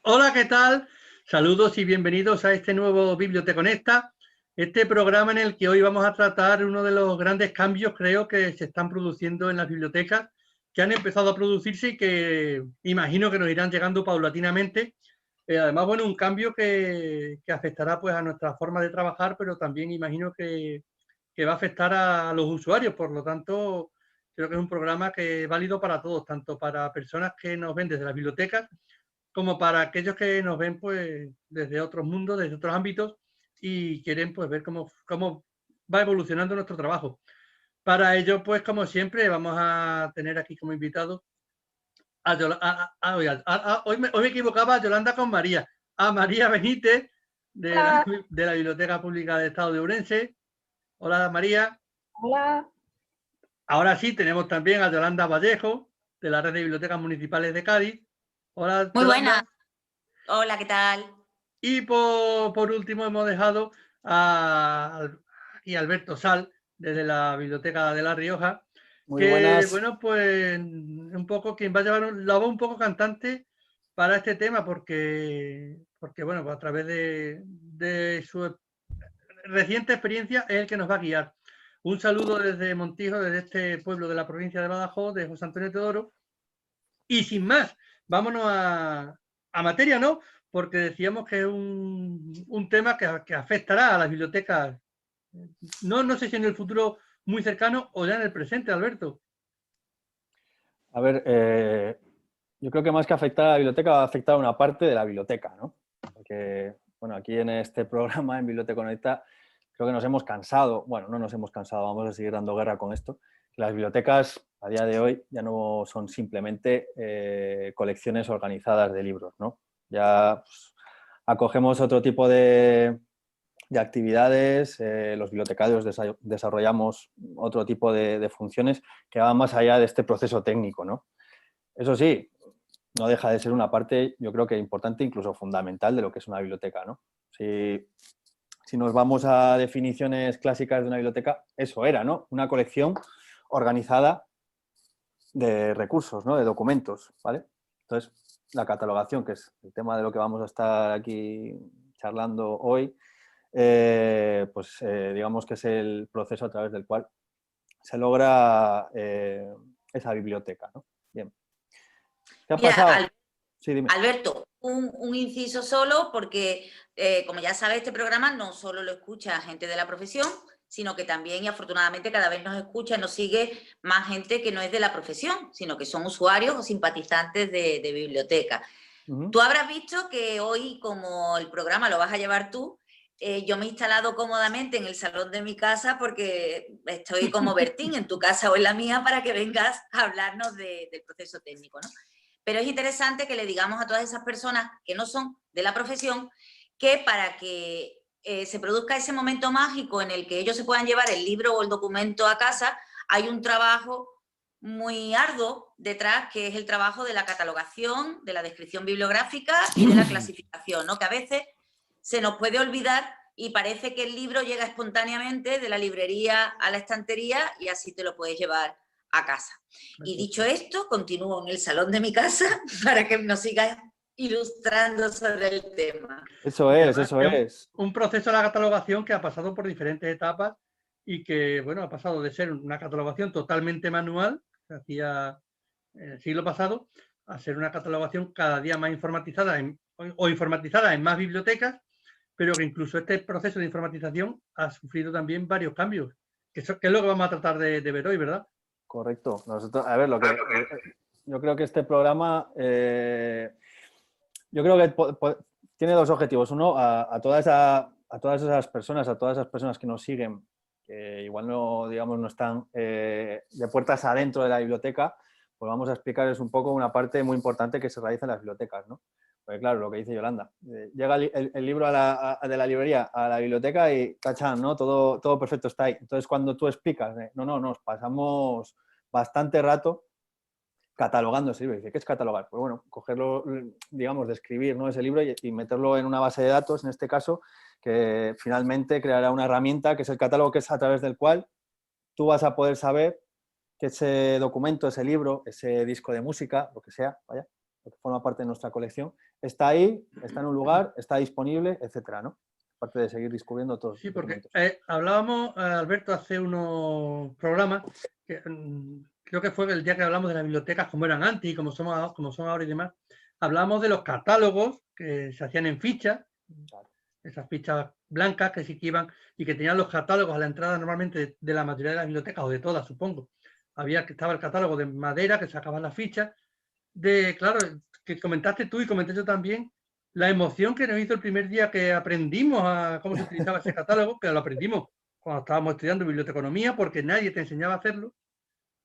Hola, ¿qué tal? Saludos y bienvenidos a este nuevo Biblioteconecta, este programa en el que hoy vamos a tratar uno de los grandes cambios, creo, que se están produciendo en las bibliotecas, que han empezado a producirse y que imagino que nos irán llegando paulatinamente. Además, bueno, un cambio que afectará pues a nuestra forma de trabajar, pero también imagino que va a afectar a los usuarios. Por lo tanto, creo que es un programa que es válido para todos, tanto para personas que nos ven desde las bibliotecas como para aquellos que nos ven pues desde otros mundos, desde otros ámbitos y quieren pues ver cómo va evolucionando nuestro trabajo. Para ello, pues como siempre, vamos a tener aquí como invitado hoy me equivocaba, a Yolanda con María, a María Benítez de la Biblioteca Pública de Estado de Ourense. Hola María. Hola. Ahora sí, tenemos también a Yolanda Vallejo, de la Red de Bibliotecas Municipales de Cádiz. Hola Muy Yolanda. buena. Hola, ¿qué tal? Y por último hemos dejado a Alberto Sal, desde la Biblioteca de La Rioja, Muy que buenas. bueno, pues un poco quien va a llevar la voz un poco cantante para este tema, porque bueno, pues a través de su reciente experiencia es el que nos va a guiar. Un saludo desde Montijo, desde este pueblo de la provincia de Badajoz, de José Antonio Teodoro. Y sin más, vámonos a materia, ¿no? Porque decíamos que es un tema que afectará a las bibliotecas, no sé si en el futuro muy cercano o ya en el presente, Alberto. A ver, yo creo que más que afectar a la biblioteca, va a afectar a una parte de la biblioteca, ¿no? Porque, bueno, aquí en este programa, en Biblioteconecta, creo que nos hemos cansado, bueno, no nos hemos cansado, vamos a seguir dando guerra con esto, que las bibliotecas a día de hoy ya no son simplemente colecciones organizadas de libros, ¿no? Ya pues, acogemos otro tipo de actividades, los bibliotecarios desarrollamos otro tipo de funciones que van más allá de este proceso técnico, ¿no? Eso sí, no deja de ser una parte, yo creo que importante, incluso fundamental de lo que es una biblioteca, ¿no? Si nos vamos a definiciones clásicas de una biblioteca, eso era, ¿no? Una colección organizada de recursos, ¿no? De documentos, ¿vale? Entonces, la catalogación, que es el tema de lo que vamos a estar aquí charlando hoy, digamos que es el proceso a través del cual se logra esa biblioteca, ¿no? Bien. ¿Qué ha pasado? Sí, dime. Alberto, un inciso solo porque, como ya sabes, este programa no solo lo escucha gente de la profesión, sino que también, y afortunadamente, cada vez nos escucha y nos sigue más gente que no es de la profesión, sino que son usuarios o simpatizantes de biblioteca. Tú habrás visto que hoy, como el programa lo vas a llevar tú, yo me he instalado cómodamente en el salón de mi casa porque estoy como Bertín en tu casa o en la mía para que vengas a hablarnos del proceso técnico, ¿no? Pero es interesante que le digamos a todas esas personas que no son de la profesión que para que se produzca ese momento mágico en el que ellos se puedan llevar el libro o el documento a casa, hay un trabajo muy arduo detrás, que es el trabajo de la catalogación, de la descripción bibliográfica y de la clasificación, ¿no? Que a veces se nos puede olvidar y parece que el libro llega espontáneamente de la librería a la estantería y así te lo puedes llevar a casa. Y dicho esto, continúo en el salón de mi casa para que nos sigas ilustrando sobre el tema. Eso es. Un proceso de la catalogación que ha pasado por diferentes etapas y que, bueno, ha pasado de ser una catalogación totalmente manual, que se hacía en el siglo pasado, a ser una catalogación cada día más informatizada informatizada en más bibliotecas, pero que incluso este proceso de informatización ha sufrido también varios cambios, que es lo que vamos a tratar de ver hoy, ¿verdad? Correcto. Nosotros, a ver, yo creo que este programa, yo creo que tiene dos objetivos. Uno, a todas esas personas que nos siguen, que igual no, digamos, no están de puertas adentro de la biblioteca, pues vamos a explicarles un poco una parte muy importante que se realiza en las bibliotecas, ¿no? Porque claro, lo que dice Yolanda, llega el libro de la librería a la biblioteca y tachan, ¿no? Todo perfecto está ahí. Entonces, cuando tú explicas, nos pasamos bastante rato catalogando ese libro. Dice, ¿qué es catalogar? Pues bueno, cogerlo, digamos, describir, ¿no? Ese libro y meterlo en una base de datos, en este caso, que finalmente creará una herramienta que es el catálogo, que es a través del cual tú vas a poder saber que ese documento, ese libro, ese disco de música, lo que sea, vaya, porque forma parte de nuestra colección, está ahí, está en un lugar, está disponible, etcétera, ¿no? Aparte de seguir descubriendo todos Sí, los porque documentos. hablábamos, Alberto, hace unos programas, que, creo que fue el día que hablamos de las bibliotecas, como eran antes y como son ahora y demás. Hablamos de los catálogos que se hacían en fichas, Claro. esas fichas blancas que sí que iban y que tenían los catálogos a la entrada normalmente de la mayoría de las bibliotecas, o de todas, supongo. Estaba el catálogo de madera que sacaban las fichas, claro, que comentaste tú y comenté yo también, la emoción que nos hizo el primer día que aprendimos a cómo se utilizaba ese catálogo, que lo aprendimos cuando estábamos estudiando biblioteconomía, porque nadie te enseñaba a hacerlo.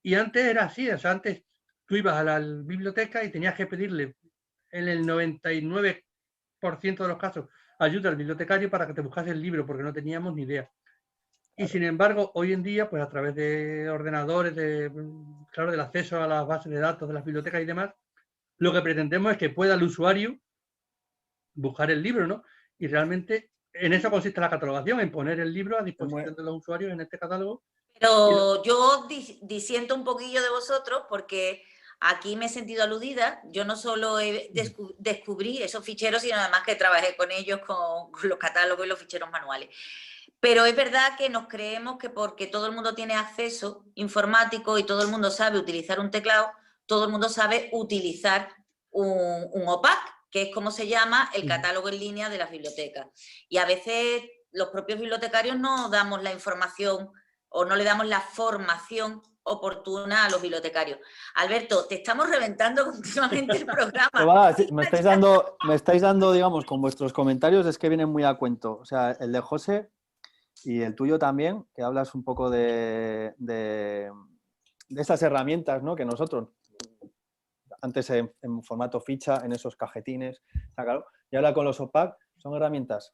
Y antes era así, o sea, antes tú ibas a la biblioteca y tenías que pedirle, en el 99% de los casos, ayuda al bibliotecario para que te buscase el libro, porque no teníamos ni idea. Y sin embargo, hoy en día, pues a través de ordenadores, claro, del acceso a las bases de datos de las bibliotecas y demás, lo que pretendemos es que pueda el usuario buscar el libro, ¿no? Y realmente en eso consiste la catalogación, en poner el libro a disposición de los usuarios en este catálogo. Pero yo disiento un poquillo de vosotros porque aquí me he sentido aludida. Yo no solo descubrí esos ficheros, sino además que trabajé con ellos, con los catálogos y los ficheros manuales. Pero es verdad que nos creemos que porque todo el mundo tiene acceso informático y todo el mundo sabe utilizar un teclado, todo el mundo sabe utilizar un OPAC, que es como se llama el catálogo en línea de las bibliotecas. Y a veces los propios bibliotecarios no damos la información o no le damos la formación oportuna a los bibliotecarios. Alberto, te estamos reventando continuamente el programa. Me estáis dando, digamos, con vuestros comentarios, es que vienen muy a cuento. O sea, el de José y el tuyo también, que hablas un poco de esas herramientas, ¿no? Que nosotros, antes en formato ficha, en esos cajetines, claro, y ahora con los OPAC, son herramientas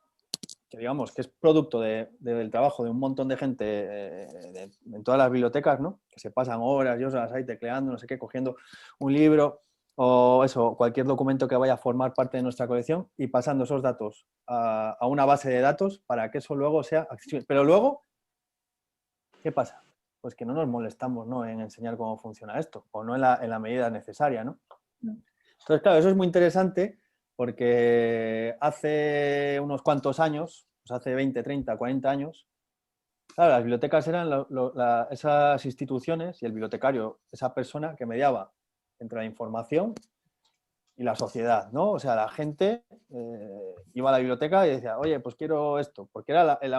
que digamos que es producto del trabajo de un montón de gente en todas las bibliotecas, ¿no? Que se pasan horas y horas ahí tecleando, no sé qué, cogiendo un libro o eso, cualquier documento que vaya a formar parte de nuestra colección y pasando esos datos a una base de datos para que eso luego sea accesible. Pero luego, ¿qué pasa? Pues que no nos molestamos, ¿no? En enseñar cómo funciona esto, o no en la medida necesaria, ¿no? Entonces, claro, eso es muy interesante porque hace unos cuantos años, pues hace 20, 30, 40 años, claro, las bibliotecas eran esas instituciones y el bibliotecario, esa persona que mediaba entre la información y la sociedad, ¿no? O sea, la gente iba a la biblioteca y decía, oye, pues quiero esto, porque era el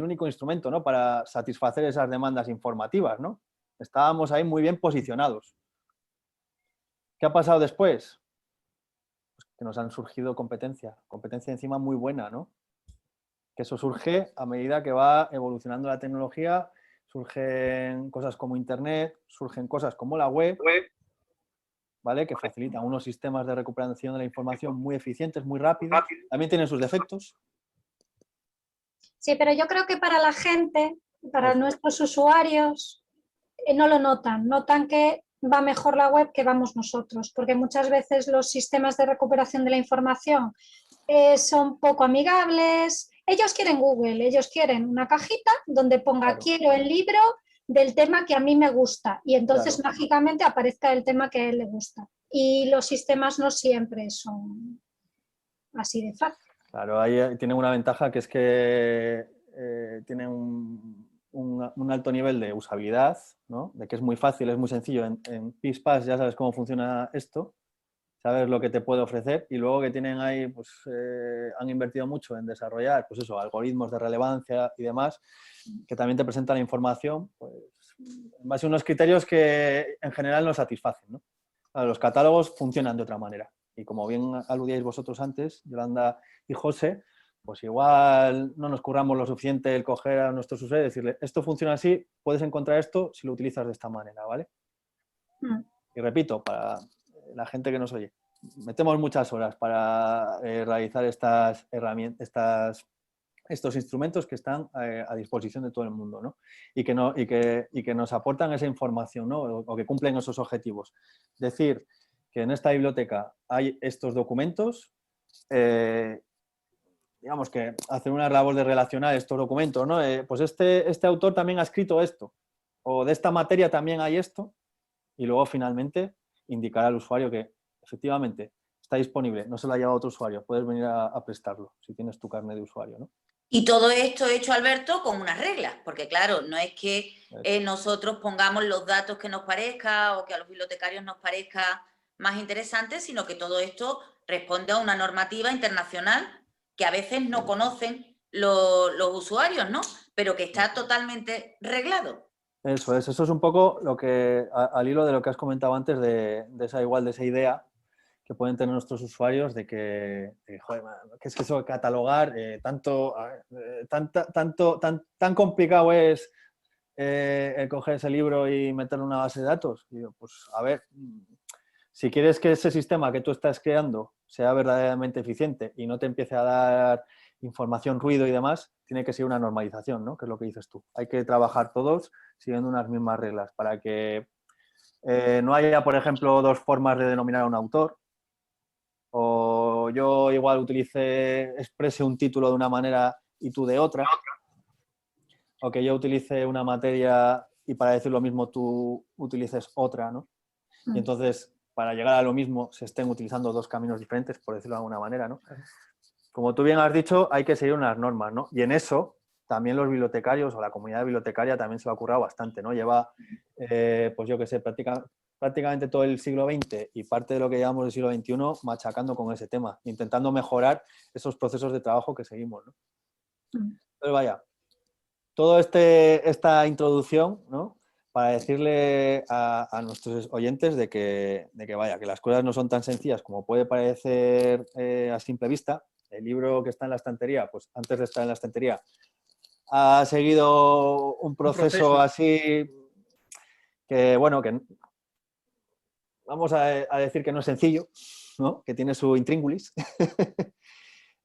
único instrumento, ¿no? Para satisfacer esas demandas informativas, ¿no? Estábamos ahí muy bien posicionados. ¿Qué ha pasado después? Pues que nos han surgido competencia encima muy buena, ¿no? Que eso surge a medida que va evolucionando la tecnología, surgen cosas como Internet, surgen cosas como la web, ¿vale? Que facilitan unos sistemas de recuperación de la información muy eficientes, muy rápidos. También tienen sus defectos. Sí, pero yo creo que para la gente, para nuestros usuarios, no lo notan. Notan que va mejor la web que vamos nosotros, porque muchas veces los sistemas de recuperación de la información son poco amigables. Ellos quieren Google, ellos quieren una cajita donde ponga claro, quiero el libro del tema que a mí me gusta y entonces claro, mágicamente aparezca el tema que a él le gusta. Y los sistemas no siempre son así de fácil. Claro, ahí tienen una ventaja que es que tienen un alto nivel de usabilidad, ¿no? De que es muy fácil, es muy sencillo. En PIS-PAS ya sabes cómo funciona esto, sabes lo que te puede ofrecer y luego que tienen ahí, pues han invertido mucho en desarrollar, pues eso, algoritmos de relevancia y demás, que también te presentan la información, pues en base a unos criterios que en general no satisfacen, ¿no? Claro, los catálogos funcionan de otra manera y como bien aludíais vosotros antes, Yolanda y José, pues igual no nos curramos lo suficiente el coger a nuestros usuarios y decirle, esto funciona así, puedes encontrar esto si lo utilizas de esta manera, ¿vale? Y repito, para la gente que nos oye, metemos muchas horas para realizar estas herramientas, estos instrumentos que están a disposición de todo el mundo, ¿no? Y que nos aportan esa información, ¿no? O que cumplen esos objetivos. Decir que en esta biblioteca hay estos documentos, digamos que hacer una labor de relacionar estos documentos, ¿no? Pues este autor también ha escrito esto, o de esta materia también hay esto, y luego finalmente indicar al usuario que efectivamente, está disponible, no se lo ha llevado otro usuario, puedes venir a prestarlo si tienes tu carnet de usuario, ¿no? Y todo esto hecho, Alberto, con unas reglas, porque claro, no es que nosotros pongamos los datos que nos parezca o que a los bibliotecarios nos parezca más interesante, sino que todo esto responde a una normativa internacional que a veces no conocen los usuarios, ¿no? Pero que está totalmente reglado. Eso es un poco lo que, al hilo de lo que has comentado antes de esa idea que pueden tener nuestros usuarios de que, joder, ¿qué es eso de catalogar? Tan complicado es coger ese libro y meterlo en una base de datos. Y yo, pues, a ver, si quieres que ese sistema que tú estás creando sea verdaderamente eficiente y no te empiece a dar información, ruido y demás, tiene que ser una normalización, ¿no? Que es lo que dices tú. Hay que trabajar todos siguiendo unas mismas reglas para que no haya, por ejemplo, dos formas de denominar a un autor, o yo igual exprese un título de una manera y tú de otra, o que yo utilice una materia y para decir lo mismo tú utilices otra, ¿no? Y entonces, para llegar a lo mismo, se estén utilizando dos caminos diferentes, por decirlo de alguna manera, ¿no? Como tú bien has dicho, hay que seguir unas normas, ¿no? Y en eso también los bibliotecarios o la comunidad bibliotecaria también se lo ha currado bastante, ¿no? Lleva, pues yo qué sé, prácticamente todo el siglo XX y parte de lo que llevamos del siglo XXI machacando con ese tema, intentando mejorar esos procesos de trabajo que seguimos, ¿no? Entonces, vaya, toda esta introducción, ¿no? Para decirle a nuestros oyentes de que vaya, que las cosas no son tan sencillas como puede parecer a simple vista. El libro que está en la estantería, pues antes de estar en la estantería, ha seguido un proceso así que, bueno, que vamos a decir que no es sencillo, ¿no? Que tiene su intríngulis.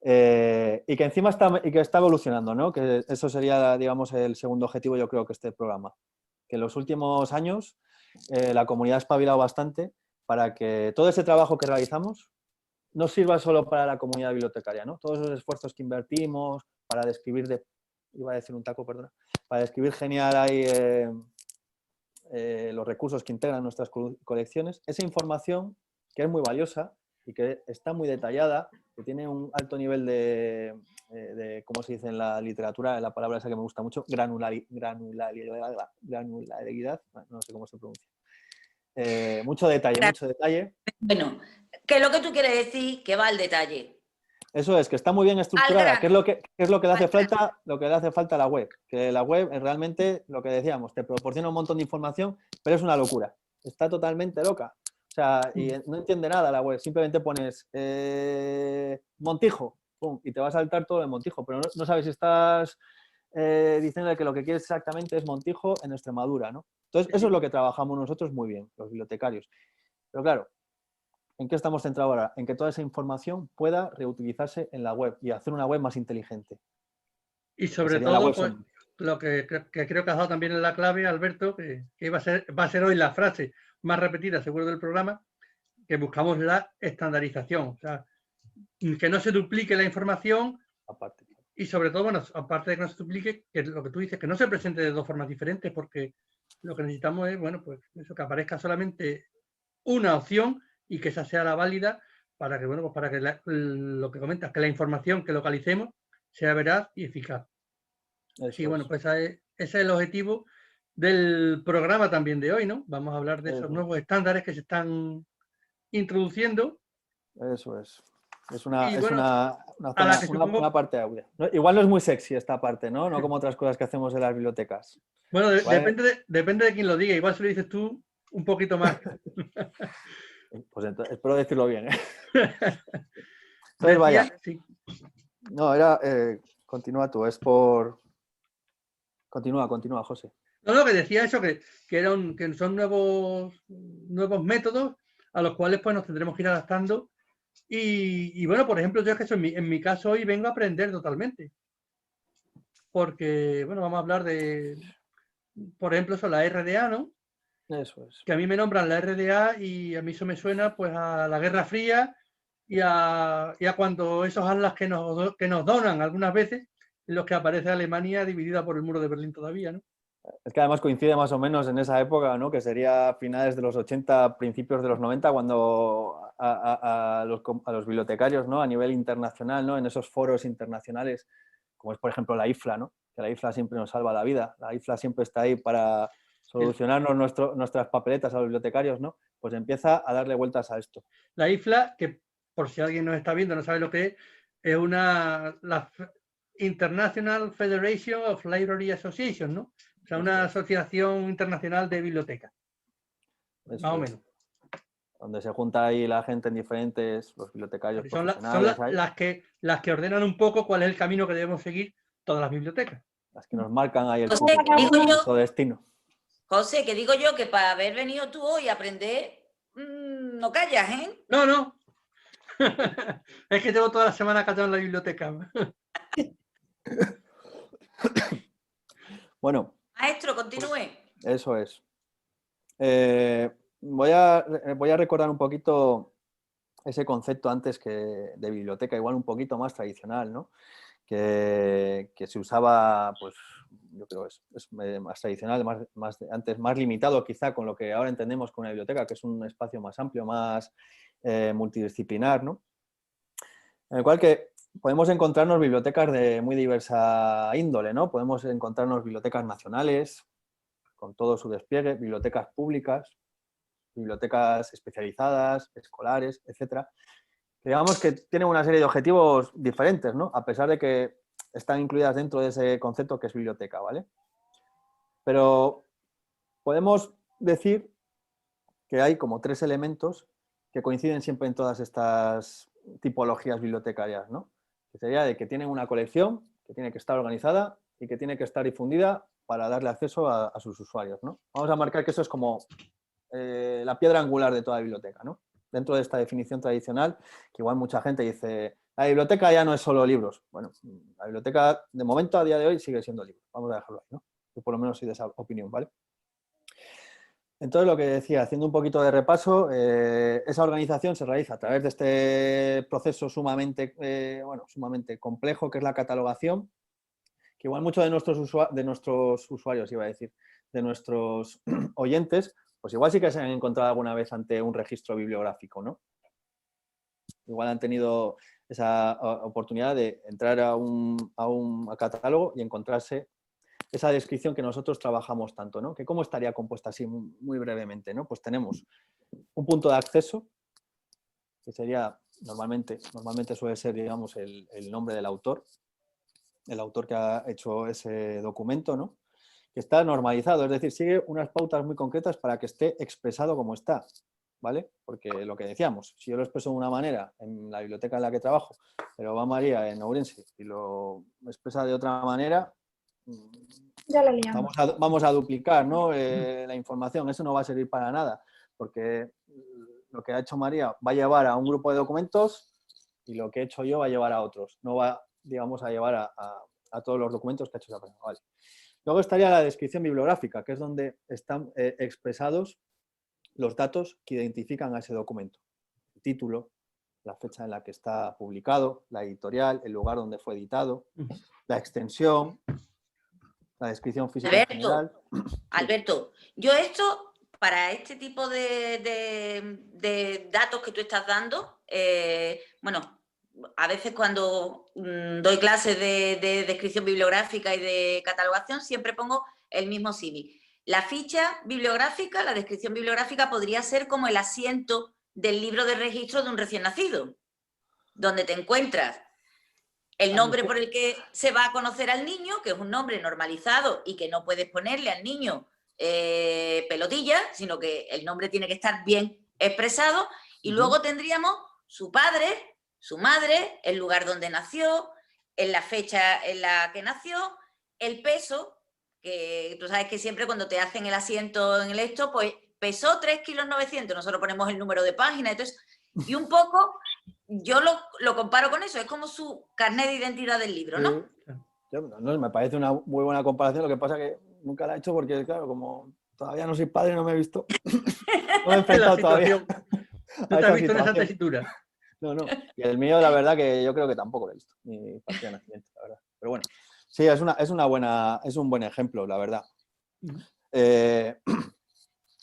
Y que encima está evolucionando, ¿no? Que eso sería, digamos, el segundo objetivo, yo creo, que este programa. Que en los últimos años la comunidad ha espabilado bastante para que todo ese trabajo que realizamos no sirva solo para la comunidad bibliotecaria, ¿no? Todos esos esfuerzos que invertimos para describir para describir genial ahí los recursos que integran nuestras colecciones, esa información que es muy valiosa y que está muy detallada, que tiene un alto nivel de ¿cómo se dice en la literatura? La palabra esa que me gusta mucho, granularidad, no sé cómo se pronuncia. Mucho detalle. Bueno, ¿qué es lo que tú quieres decir? Que va al detalle. Eso es, que está muy bien estructurada. ¿Qué es lo que le hace falta a la web? Que la web es realmente lo que decíamos, te proporciona un montón de información, pero es una locura. Está totalmente loca. O sea, y no entiende nada la web. Simplemente pones Montijo, pum, y te va a saltar todo de Montijo, pero no sabes si estás diciendo que lo que quieres exactamente es Montijo en Extremadura, ¿no? Entonces, eso es lo que trabajamos nosotros muy bien, los bibliotecarios. Pero claro, ¿en qué estamos centrados ahora? En que toda esa información pueda reutilizarse en la web y hacer una web más inteligente. Y sobre todo, pues, lo que creo que has dado también en la clave, Alberto, que va a ser hoy la frase más repetida, seguro, del programa, que buscamos la estandarización. O sea, que no se duplique la información. Aparte. Y sobre todo, bueno, aparte de que no se duplique, que lo que tú dices, que no se presente de dos formas diferentes, porque lo que necesitamos es, bueno, pues eso, que aparezca solamente una opción y que esa sea la válida para que, bueno, pues para que lo que comentas, que la información que localicemos sea veraz y eficaz. Sí, bueno, pues ese es el objetivo del programa también de hoy, ¿no? Vamos a hablar de esos nuevos estándares que se están introduciendo. Eso es. Es una parte audio. Igual no es muy sexy esta parte, ¿no? No como otras cosas que hacemos en las bibliotecas. Bueno, depende de quién lo diga. Igual si lo dices tú, un poquito más. Pues entonces, espero decirlo bien, ¿eh? Entonces, vaya. Sí. No, continúa tú, es por... Continúa, José. No, que decía eso, que son nuevos métodos a los cuales pues nos tendremos que ir adaptando. Y bueno, por ejemplo, yo es que eso, en mi caso hoy vengo a aprender totalmente. Porque, bueno, vamos a hablar de, por ejemplo, eso, la RDA, ¿no? Eso es. Que a mí me nombran la RDA y a mí eso me suena pues a la Guerra Fría y a cuando esos atlas que nos donan algunas veces, en los que aparece Alemania dividida por el muro de Berlín todavía, ¿no? Es que además coincide más o menos en esa época, ¿no? Que sería finales de los 80, principios de los 90, cuando a los bibliotecarios, ¿no? A nivel internacional, ¿no? En esos foros internacionales, como es por ejemplo la IFLA, ¿no? Que la IFLA siempre nos salva la vida. La IFLA siempre está ahí para solucionarnos nuestras papeletas a los bibliotecarios, ¿no? Pues empieza a darle vueltas a esto. La IFLA, que por si alguien nos está viendo, no sabe lo que es la International Federation of Library Associations, ¿no? O sea, una asociación internacional de bibliotecas. Más o menos. Donde se junta ahí la gente en diferentes, los bibliotecarios profesionales. Son las que ordenan un poco cuál es el camino que debemos seguir todas las bibliotecas. Las que nos marcan ahí el nuestro destino. José, que digo yo que para haber venido tú hoy a aprender, no callas, ¿eh? No. Es que llevo toda la semana callado en la biblioteca. Bueno. Maestro, continúe. Eso es. Voy a recordar un poquito ese concepto antes que de biblioteca, igual un poquito más tradicional, ¿no? Que se usaba, pues, yo creo es más tradicional, antes más limitado quizá con lo que ahora entendemos con una biblioteca, que es un espacio más amplio, más multidisciplinar, ¿no? En el cual que podemos encontrarnos bibliotecas de muy diversa índole, ¿no? Podemos encontrarnos bibliotecas nacionales, con todo su despliegue, bibliotecas públicas, bibliotecas especializadas, escolares, etcétera. Digamos que tienen una serie de objetivos diferentes, ¿no? A pesar de que están incluidas dentro de ese concepto que es biblioteca, ¿vale? Pero podemos decir que hay como 3 elementos que coinciden siempre en todas estas tipologías bibliotecarias, ¿no? Que sería de que tienen una colección, que tiene que estar organizada y que tiene que estar difundida para darle acceso a sus usuarios, ¿no? Vamos a marcar que eso es como la piedra angular de toda biblioteca, ¿no? Dentro de esta definición tradicional, que igual mucha gente dice, la biblioteca ya no es solo libros. Bueno, la biblioteca de momento a día de hoy sigue siendo libros. Vamos a dejarlo ahí, ¿no? Yo por lo menos soy de esa opinión, ¿vale? Entonces, lo que decía, haciendo un poquito de repaso, esa organización se realiza a través de este proceso sumamente complejo, que es la catalogación, que igual muchos de nuestros usuarios, iba a decir, de nuestros oyentes, pues igual sí que se han encontrado alguna vez ante un registro bibliográfico, ¿no? Igual han tenido esa oportunidad de entrar a un catálogo y encontrarse esa descripción que nosotros trabajamos tanto, ¿no? Que cómo estaría compuesta así muy brevemente, ¿no? Pues tenemos un punto de acceso, que sería, normalmente suele ser, digamos, el nombre del autor, el autor que ha hecho ese documento, ¿no? Que está normalizado, es decir, sigue unas pautas muy concretas para que esté expresado como está, ¿vale? Porque lo que decíamos, si yo lo expreso de una manera en la biblioteca en la que trabajo, pero va María en Ourense y lo expresa de otra manera, ya la liamos. Vamos a duplicar, ¿no? La información, eso no va a servir para nada, porque lo que ha hecho María va a llevar a un grupo de documentos y lo que he hecho yo va a llevar a otros, no va, digamos, a llevar a todos los documentos que ha hecho esa persona, ¿vale? Luego estaría la descripción bibliográfica, que es donde están expresados los datos que identifican a ese documento. El título, la fecha en la que está publicado, la editorial, el lugar donde fue editado, la extensión, la descripción física general. Alberto, yo esto, para este tipo de datos que tú estás dando, bueno, a veces cuando doy clases de descripción bibliográfica y de catalogación, siempre pongo el mismo símil. La ficha bibliográfica, la descripción bibliográfica podría ser como el asiento del libro de registro de un recién nacido, donde te encuentras el nombre por el que se va a conocer al niño, que es un nombre normalizado y que no puedes ponerle al niño pelotilla, sino que el nombre tiene que estar bien expresado, y luego tendríamos su padre, su madre, el lugar donde nació, en la fecha en la que nació, el peso, que tú sabes que siempre cuando te hacen el asiento en el esto, pues pesó 3,9 kilos, nosotros ponemos el número de página, entonces, y un poco yo lo comparo con eso, es como su carnet de identidad del libro, ¿no? No, me parece una muy buena comparación, lo que pasa que nunca la he hecho porque, claro, como todavía no soy padre, no me he visto, no me he enfrentado todavía. No te has visto en esa tesitura. No. Y el mío, la verdad, que yo creo que tampoco lo he visto, mi partida de nacimiento, la verdad. Pero bueno, sí, es un buen ejemplo, la verdad.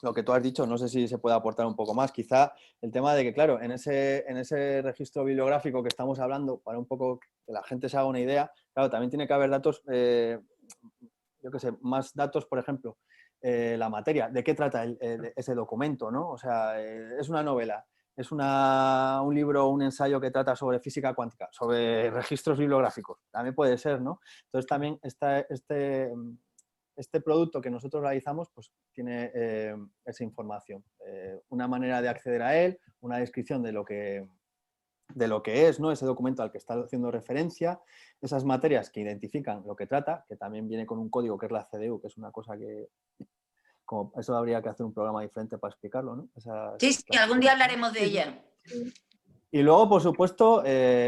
Lo que tú has dicho, no sé si se puede aportar un poco más. Quizá el tema de que, claro, en ese registro bibliográfico que estamos hablando, para un poco que la gente se haga una idea, claro, también tiene que haber datos, yo qué sé, más datos, por ejemplo, la materia, de qué trata ese documento, ¿no? O sea, es una novela, es un libro, un ensayo que trata sobre física cuántica, sobre registros bibliográficos, también puede ser, ¿no? Entonces también este producto que nosotros realizamos pues tiene esa información, una manera de acceder a él, una descripción de lo que es, ¿no? Ese documento al que está haciendo referencia, esas materias que identifican lo que trata, que también viene con un código que es la CDU, que es una cosa que, como eso habría que hacer un programa diferente para explicarlo, ¿no? Sí, algún día hablaremos de ella. Y luego, por supuesto,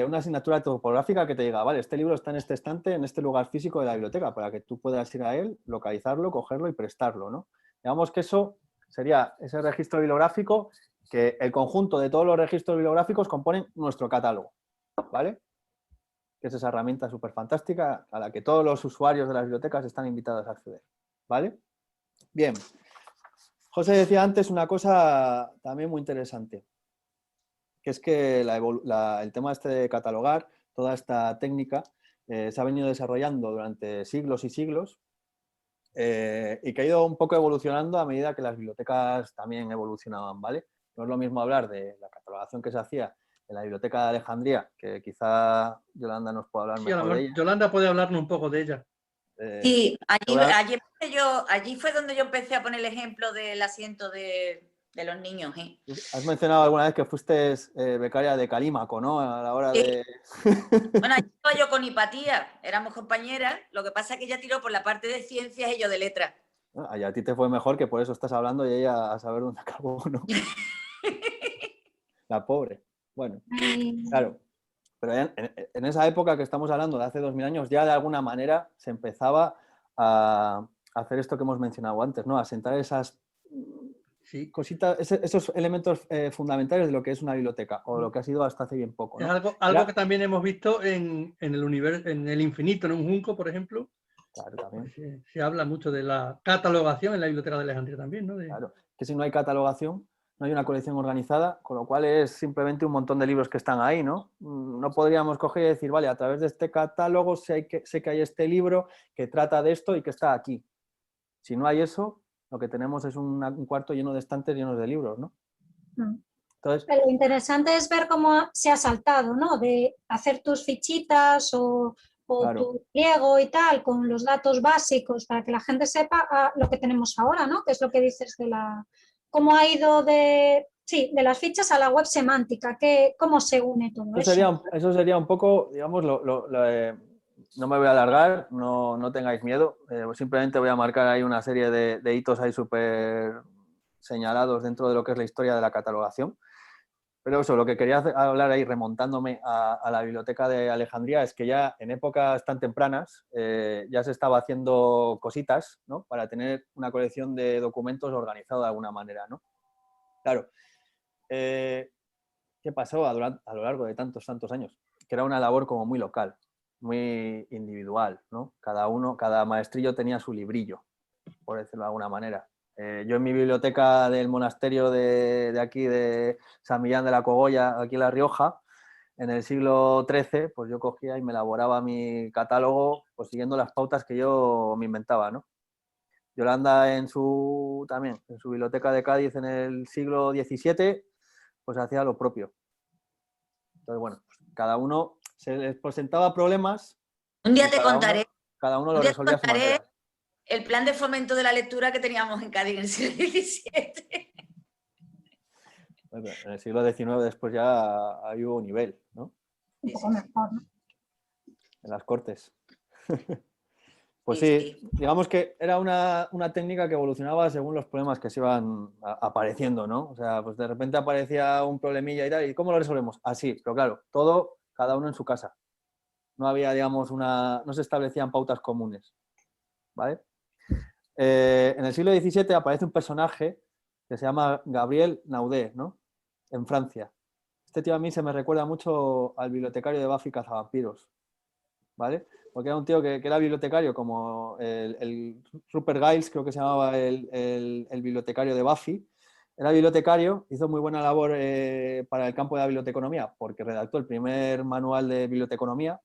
una asignatura topográfica que te diga, vale, este libro está en este estante, en este lugar físico de la biblioteca, para que tú puedas ir a él, localizarlo, cogerlo y prestarlo, ¿no? Digamos que eso sería ese registro bibliográfico, que el conjunto de todos los registros bibliográficos componen nuestro catálogo, ¿vale? Que es esa herramienta súper fantástica a la que todos los usuarios de las bibliotecas están invitados a acceder, ¿vale? Bien. José decía antes una cosa también muy interesante, que es que el tema este de catalogar, toda esta técnica, se ha venido desarrollando durante siglos y siglos y que ha ido un poco evolucionando a medida que las bibliotecas también evolucionaban, ¿vale? No es lo mismo hablar de la catalogación que se hacía en la biblioteca de Alejandría, que quizá Yolanda nos pueda hablar mejor de ella. Yolanda puede hablarnos un poco de ella. Sí, allí fue donde yo empecé a poner el ejemplo del asiento de los niños. Has mencionado alguna vez que fuiste becaria de Calímaco, ¿no? A la hora de... Bueno, allí estaba yo con Hipatía, éramos compañeras, lo que pasa es que ella tiró por la parte de ciencias y yo de letras. Y a ti te fue mejor, que por eso estás hablando y ella a saber dónde acabó, ¿no? La pobre. Bueno, claro. Pero en esa época que estamos hablando, de hace 2000 años, ya de alguna manera se empezaba a hacer esto que hemos mencionado antes, ¿no? A sentar esas cositas, esos elementos fundamentales de lo que es una biblioteca, o lo que ha sido hasta hace bien poco, ¿no? Es algo que también hemos visto en el universo, en el infinito, en un Junco, por ejemplo. Claro, también. Se habla mucho de la catalogación en la biblioteca de Alejandría también, ¿no? Claro, que si no hay catalogación, no hay una colección organizada, con lo cual es simplemente un montón de libros que están ahí, ¿no? No podríamos coger y decir, vale, a través de este catálogo sé que hay este libro que trata de esto y que está aquí. Si no hay eso, lo que tenemos es un cuarto lleno de estantes llenos de libros, ¿no? Entonces, pero lo interesante es ver cómo se ha saltado, ¿no? De hacer tus fichitas o claro, tu pliego y tal, con los datos básicos, para que la gente sepa lo que tenemos ahora, ¿no? Que es lo que dices de cómo ha ido de las fichas a la web semántica, cómo se une todo eso. Eso sería un poco, digamos, no me voy a alargar, no tengáis miedo, simplemente voy a marcar ahí una serie de hitos ahí súper señalados dentro de lo que es la historia de la catalogación. Pero eso, lo que quería hablar ahí, remontándome a la biblioteca de Alejandría, es que ya en épocas tan tempranas ya se estaba haciendo cositas, ¿no? Para tener una colección de documentos organizado de alguna manera, ¿no? Claro. ¿Qué pasó a lo largo de tantos años? Que era una labor como muy local, muy individual, ¿no? Cada maestrillo tenía su librillo, por decirlo de alguna manera. Yo en mi biblioteca del monasterio de aquí, de San Millán de la Cogolla, aquí en La Rioja, en el siglo XIII, pues yo cogía y me elaboraba mi catálogo pues siguiendo las pautas que yo me inventaba, ¿no? Yolanda en su biblioteca de Cádiz en el siglo XVII, pues hacía lo propio. Entonces, bueno, pues cada uno se les presentaba problemas. Un día te contaré. Cada uno lo resolvía a su manera. El plan de fomento de la lectura que teníamos en Cádiz en el siglo XVII. Bueno, en el siglo XIX después ya ahí hubo nivel, ¿no? Un poco mejor, ¿no? En las Cortes. Pues sí, digamos que era una técnica que evolucionaba según los problemas que se iban apareciendo, ¿no? O sea, pues de repente aparecía un problemilla y tal, ¿y cómo lo resolvemos? Así, pero claro, todo, cada uno en su casa. No había, digamos, no se establecían pautas comunes, ¿vale? En el siglo XVII aparece un personaje que se llama Gabriel Naudé, ¿no? En Francia. Este tío a mí se me recuerda mucho al bibliotecario de Buffy Cazavampiros, ¿vale? porque era un tío que era bibliotecario, como el Rupert Giles, creo que se llamaba el bibliotecario de Buffy. Era bibliotecario, hizo muy buena labor para el campo de la biblioteconomía, porque redactó el primer manual de biblioteconomía,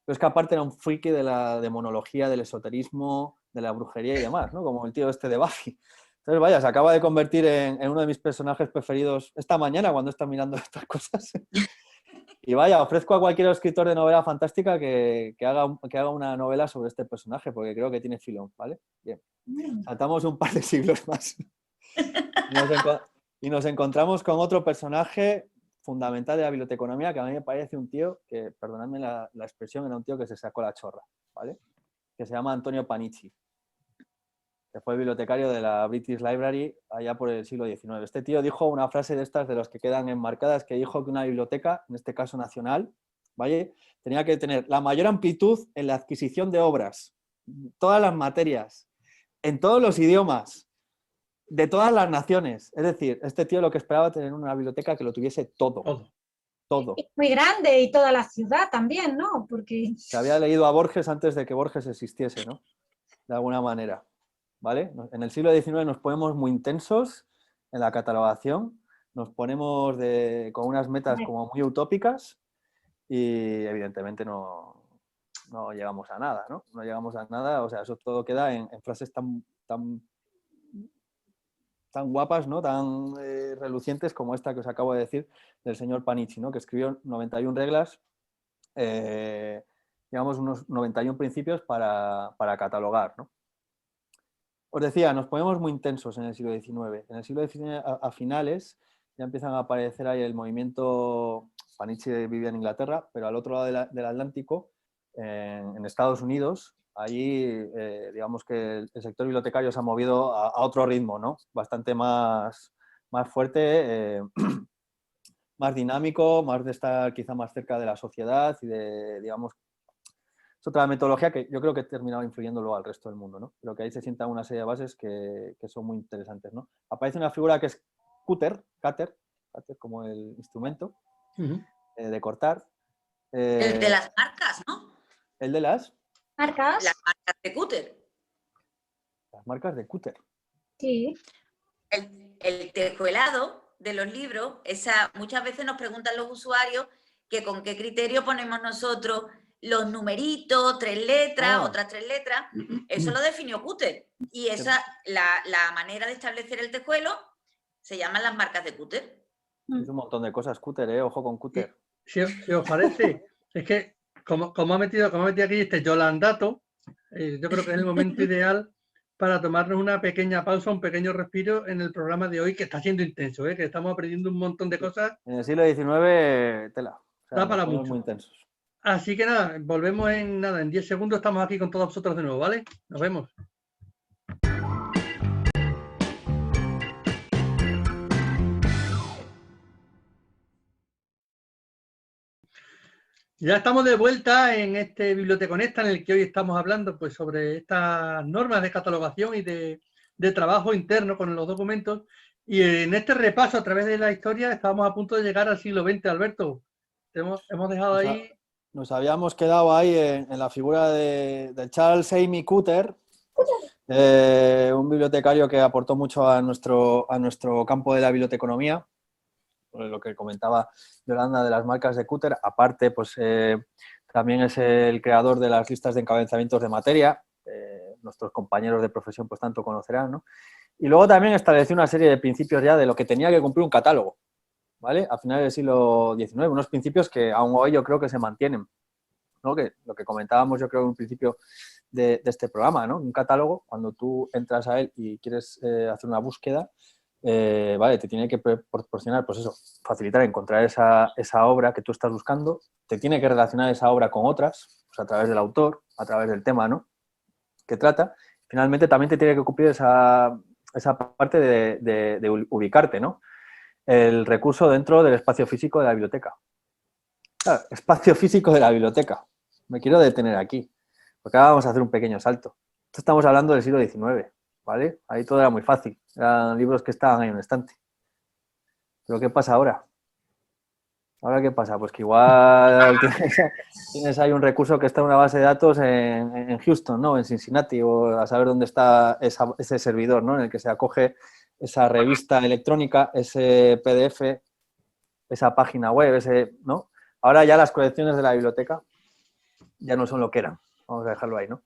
pero es que aparte era un friki de la demonología, del esoterismo, de la brujería y demás, ¿no? Como el tío este de Buffy. Entonces, vaya, se acaba de convertir en uno de mis personajes preferidos esta mañana cuando está mirando estas cosas. Y vaya, ofrezco a cualquier escritor de novela fantástica que haga una novela sobre este personaje, porque creo que tiene filón, ¿vale? Bien. Saltamos un par de siglos más. Y nos encontramos con otro personaje fundamental de la biblioteconomía, que a mí me parece un tío que, perdonadme la expresión, era un tío que se sacó la chorra, ¿vale? Que se llama Antonio Panici, que fue bibliotecario de la British Library allá por el siglo XIX. Este tío dijo una frase de estas de las que quedan enmarcadas, que dijo que una biblioteca, en este caso nacional, ¿vale?, tenía que tener la mayor amplitud en la adquisición de obras, todas las materias, en todos los idiomas, de todas las naciones. Es decir, este tío lo que esperaba tener una biblioteca que lo tuviese todo. Todo. Muy grande y toda la ciudad también, ¿no? Porque Se había leído a Borges antes de que Borges existiese, ¿no? De alguna manera, ¿vale? En el siglo XIX nos ponemos muy intensos en la catalogación, nos ponemos con unas metas como muy utópicas y evidentemente no llegamos a nada, ¿no? No llegamos a nada, o sea, eso todo queda en frases tan guapas, ¿no? Tan relucientes como esta que os acabo de decir del señor Panici, ¿no? Que escribió 91 reglas, digamos unos 91 principios para catalogar, ¿no? Os decía, nos ponemos muy intensos en el siglo XIX. En el siglo XIX, a finales, ya empiezan a aparecer ahí el movimiento. Panici vivía en Inglaterra, pero al otro lado del Atlántico, en Estados Unidos, allí digamos que el sector bibliotecario se ha movido a otro ritmo, ¿no? Bastante más fuerte, más dinámico, más de estar quizá más cerca de la sociedad y de, digamos, es otra metodología que yo creo que ha terminado influyendo luego al resto del mundo, ¿no? Pero que ahí se sientan una serie de bases que son muy interesantes, ¿no? Aparece una figura que es cutter como el instrumento de cortar. El de las marcas, ¿no? ¿El de las? ¿Marcas? Las marcas de cúter. Las marcas de cúter. Sí. El tejuelado de los libros, muchas veces nos preguntan los usuarios que con qué criterio ponemos nosotros los numeritos, 3 letras, otras 3 letras. Eso lo definió Cutter. Y la manera de establecer el tejuelo se llaman las marcas de Cutter. Es un montón de cosas, Cutter, ¿eh? Ojo con Cutter. Si os parece, es que como ha metido aquí este Yolandato, yo creo que es el momento ideal para tomarnos una pequeña pausa, un pequeño respiro en el programa de hoy, que está siendo intenso, que estamos aprendiendo un montón de cosas. En el siglo XIX, tela. O sea, da para mucho. Muy intensos. Así que nada, volvemos en 10 segundos, estamos aquí con todos vosotros de nuevo, ¿vale? Nos vemos. Ya estamos de vuelta en este Biblioteconecta, en el que hoy estamos hablando pues, sobre estas normas de catalogación y de trabajo interno con los documentos. Y en este repaso a través de la historia estábamos a punto de llegar al siglo XX, Alberto. Hemos dejado ahí... Nos habíamos quedado ahí en la figura de Charles Amy Cutter, un bibliotecario que aportó mucho a nuestro campo de la biblioteconomía, lo que comentaba Yolanda de las marcas de Cutter. Aparte, pues también es el creador de las listas de encabezamientos de materia, nuestros compañeros de profesión pues tanto conocerán, ¿no? Y luego también estableció una serie de principios ya de lo que tenía que cumplir un catálogo, ¿vale? A finales del siglo XIX, unos principios que aún hoy yo creo que se mantienen, ¿no? Que lo que comentábamos yo creo en un principio de este programa, ¿no? Un catálogo, cuando tú entras a él y quieres hacer una búsqueda, vale, te tiene que proporcionar, pues eso, facilitar encontrar esa obra que tú estás buscando, te tiene que relacionar esa obra con otras, pues a través del autor, a través del tema, ¿no?, que trata. Finalmente también te tiene que cumplir esa parte de ubicarte, ¿no?, el recurso dentro del espacio físico de la biblioteca. Claro, espacio físico de la biblioteca. Me quiero detener aquí, porque ahora vamos a hacer un pequeño salto. Esto estamos hablando del siglo XIX, ¿vale? Ahí todo era muy fácil. Eran libros que estaban ahí en un estante. ¿Pero qué pasa ahora? ¿Ahora qué pasa? Pues que igual tienes ahí un recurso que está en una base de datos en Houston, ¿no? En Cincinnati, o a saber dónde está ese servidor, ¿no? En el que se acoge esa revista electrónica, ese PDF, esa página web, ¿no? Ahora ya las colecciones de la biblioteca ya no son lo que eran. Vamos a dejarlo ahí, ¿no?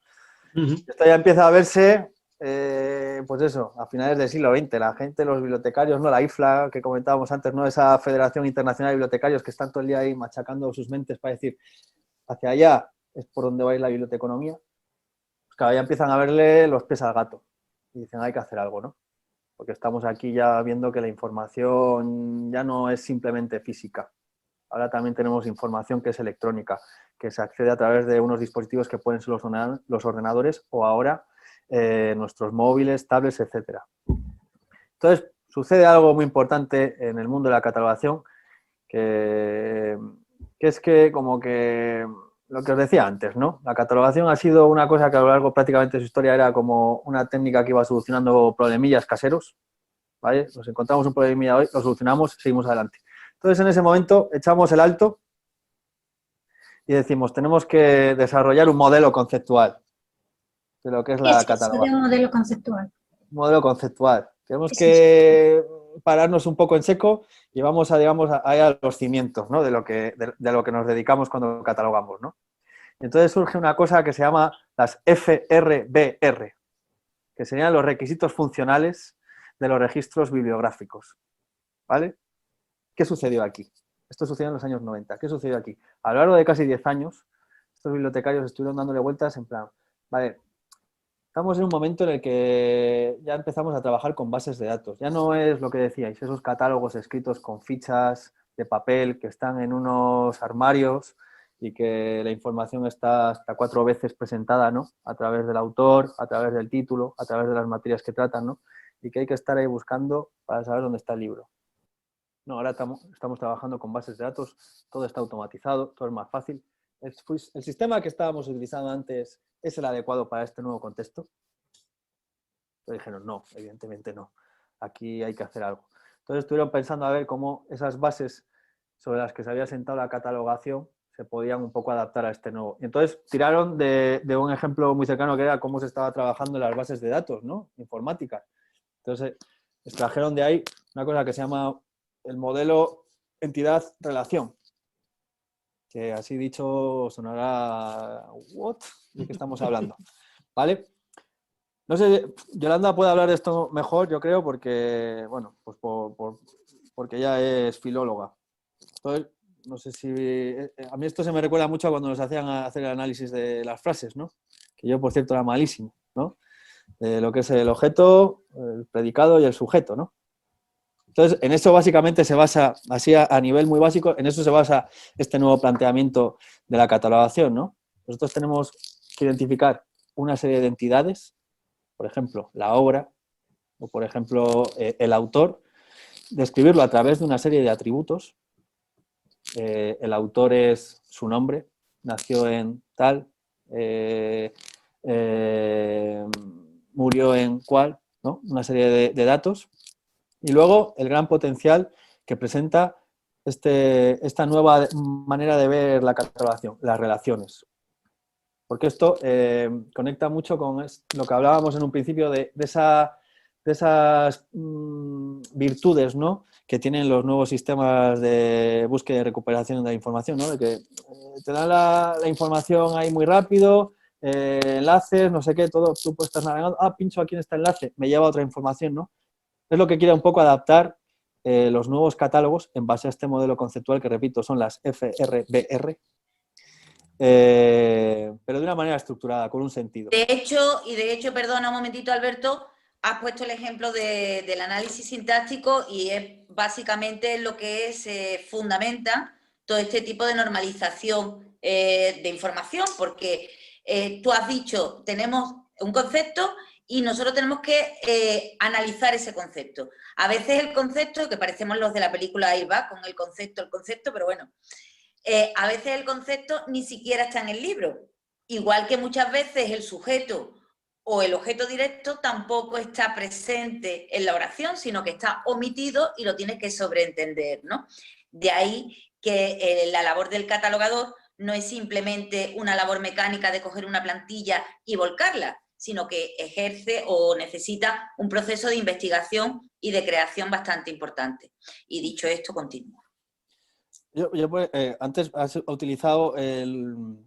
Esto ya empieza a verse, pues eso, a finales del siglo XX. La gente, los bibliotecarios, ¿no? La IFLA, que comentábamos antes, ¿no? Esa Federación Internacional de Bibliotecarios que están todo el día ahí machacando sus mentes para decir, hacia allá es por donde va a ir la biblioteconomía. Pues claro, ya empiezan a verle los pies al gato. Y dicen, hay que hacer algo, ¿no? Porque estamos aquí ya viendo que la información ya no es simplemente física. Ahora también tenemos información que es electrónica, que se accede a través de unos dispositivos que pueden ser los ordenadores o ahora nuestros móviles, tablets, etc. Entonces, sucede algo muy importante en el mundo de la catalogación, que es que como que lo que os decía antes, ¿no? La catalogación ha sido una cosa que a lo largo prácticamente de su historia era como una técnica que iba solucionando problemillas caseros, ¿vale? Nos encontramos un problemilla hoy, lo solucionamos, seguimos adelante. Entonces, en ese momento, echamos el alto y decimos, tenemos que desarrollar un modelo conceptual de lo que es la catalogación. Un modelo conceptual. Un modelo conceptual. Tenemos que pararnos un poco en seco y vamos a, digamos, a los cimientos, ¿no? de lo que nos dedicamos cuando catalogamos, ¿no? Y entonces surge una cosa que se llama las FRBR, que serían los requisitos funcionales de los registros bibliográficos, ¿vale? ¿Qué sucedió aquí? Esto sucedió en los años 90. ¿Qué sucedió aquí? A lo largo de casi 10 años, estos bibliotecarios estuvieron dándole vueltas en plan, vale, estamos en un momento en el que ya empezamos a trabajar con bases de datos. Ya no es lo que decíais, esos catálogos escritos con fichas de papel que están en unos armarios y que la información está hasta 4 veces presentada, ¿no? A través del autor, a través del título, a través de las materias que tratan, ¿no? Y que hay que estar ahí buscando para saber dónde está el libro. No, ahora estamos trabajando con bases de datos, todo está automatizado, todo es más fácil. ¿El sistema que estábamos utilizando antes es el adecuado para este nuevo contexto? Pero dijeron, no, evidentemente no. Aquí hay que hacer algo. Entonces estuvieron pensando a ver cómo esas bases sobre las que se había sentado la catalogación se podían un poco adaptar a este nuevo. Y entonces tiraron de un ejemplo muy cercano que era cómo se estaba trabajando en las bases de datos, ¿no? Informáticas. Entonces extrajeron de ahí una cosa que se llama el modelo entidad-relación, que así dicho sonará, ¿what? ¿De qué estamos hablando? ¿Vale? No sé, Yolanda puede hablar de esto mejor, yo creo, porque, bueno, pues porque ella es filóloga. Entonces, no sé si... A mí esto se me recuerda mucho a cuando nos hacían hacer el análisis de las frases, ¿no? Que yo, por cierto, era malísimo, ¿no? De lo que es el objeto, el predicado y el sujeto, ¿no? Entonces, en eso básicamente se basa, así a nivel muy básico, en eso se basa este nuevo planteamiento de la catalogación, ¿no? Nosotros tenemos que identificar una serie de entidades, por ejemplo, la obra, o por ejemplo, el autor, describirlo a través de una serie de atributos. El autor es su nombre, nació en tal, murió en cual, ¿no? Una serie de datos. Y luego el gran potencial que presenta esta nueva manera de ver la catalogación, las relaciones. Porque esto conecta mucho con lo que hablábamos en un principio de esas virtudes, ¿no? Que tienen los nuevos sistemas de búsqueda y recuperación de la información, ¿no? De que te dan la información ahí muy rápido, enlaces, no sé qué, todo, tú puedes estar navegando, pincho aquí en este enlace, me lleva a otra información, ¿no? Es lo que quiere un poco adaptar los nuevos catálogos en base a este modelo conceptual que, repito, son las FRBR, pero de una manera estructurada, con un sentido. De hecho, perdona un momentito, Alberto, has puesto el ejemplo del análisis sintáctico y es básicamente lo que fundamenta todo este tipo de normalización de información, porque tú has dicho, tenemos un concepto y nosotros tenemos que analizar ese concepto. A veces el concepto, que parecemos los de la película ahí va, con el concepto, pero bueno, a veces el concepto ni siquiera está en el libro. Igual que muchas veces el sujeto o el objeto directo tampoco está presente en la oración, sino que está omitido y lo tienes que sobreentender, ¿no? De ahí que la labor del catalogador no es simplemente una labor mecánica de coger una plantilla y volcarla, sino que ejerce o necesita un proceso de investigación y de creación bastante importante. Y dicho esto, continúo. Antes has utilizado el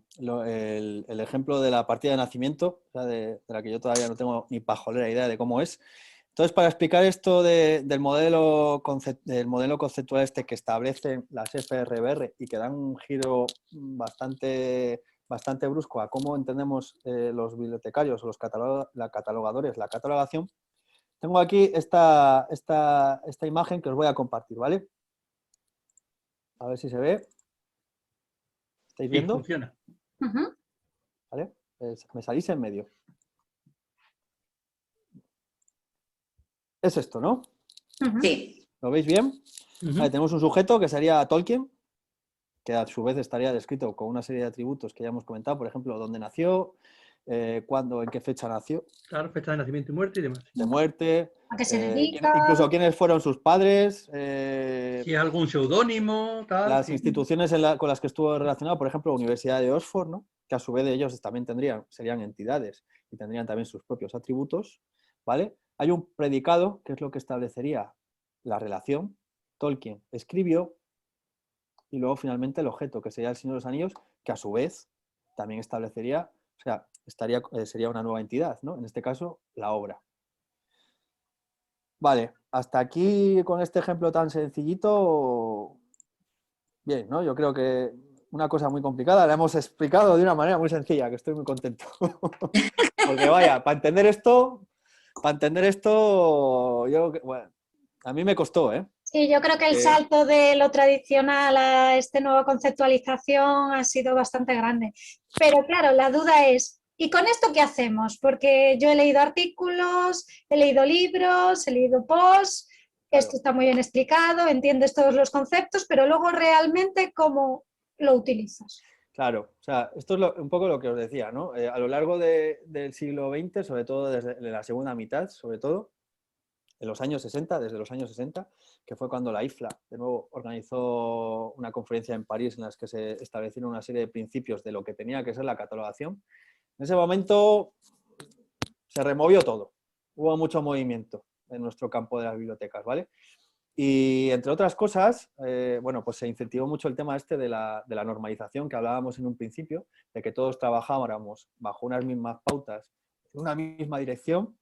ejemplo de la partida de nacimiento, o sea, de la que yo todavía no tengo ni pajolera idea de cómo es. Entonces, para explicar esto del modelo conceptual este que establecen las FRBR y que dan un giro bastante brusco a cómo entendemos los bibliotecarios o los catalogadores, la catalogación, tengo aquí esta imagen que os voy a compartir, ¿vale? A ver si se ve. ¿Estáis viendo? Sí, funciona. ¿Vale? Me salís en medio. Es esto, ¿no? Sí. ¿Lo veis bien? Vale, tenemos un sujeto que sería Tolkien, que a su vez estaría descrito con una serie de atributos que ya hemos comentado, por ejemplo, dónde nació, cuándo, en qué fecha nació. Claro, fecha de nacimiento y muerte y demás. De muerte. ¿A qué se dedica? Incluso quiénes fueron sus padres. Si es algún seudónimo, tal. Las sí. instituciones con las que estuvo relacionado, por ejemplo, la Universidad de Oxford, ¿no? Que a su vez ellos también serían entidades y tendrían también sus propios atributos, ¿vale? Hay un predicado, que es lo que establecería la relación. Tolkien escribió, y luego finalmente el objeto, que sería el Señor de los Anillos, que a su vez también establecería, o sea, sería una nueva entidad, ¿no? En este caso, la obra. Vale, hasta aquí con este ejemplo tan sencillito, bien, ¿no? Yo creo que una cosa muy complicada la hemos explicado de una manera muy sencilla, que estoy muy contento. Porque vaya, para entender esto, bueno, a mí me costó, ¿eh? Sí, yo creo que el salto de lo tradicional a esta nueva conceptualización ha sido bastante grande. Pero claro, la duda es, ¿y con esto qué hacemos? Porque yo he leído artículos, he leído libros, he leído posts, esto está muy bien explicado, entiendes todos los conceptos, pero luego realmente, ¿cómo lo utilizas? Claro, o sea, esto es un poco lo que os decía, ¿no? A lo largo del siglo XX, sobre todo desde la segunda mitad, sobre todo, en los años 60, desde los años 60, que fue cuando la IFLA, de nuevo, organizó una conferencia en París en la que se establecieron una serie de principios de lo que tenía que ser la catalogación. En ese momento se removió todo, hubo mucho movimiento en nuestro campo de las bibliotecas, ¿vale? Y entre otras cosas, bueno, pues se incentivó mucho el tema este de la normalización que hablábamos en un principio, de que todos trabajáramos bajo unas mismas pautas, en una misma dirección.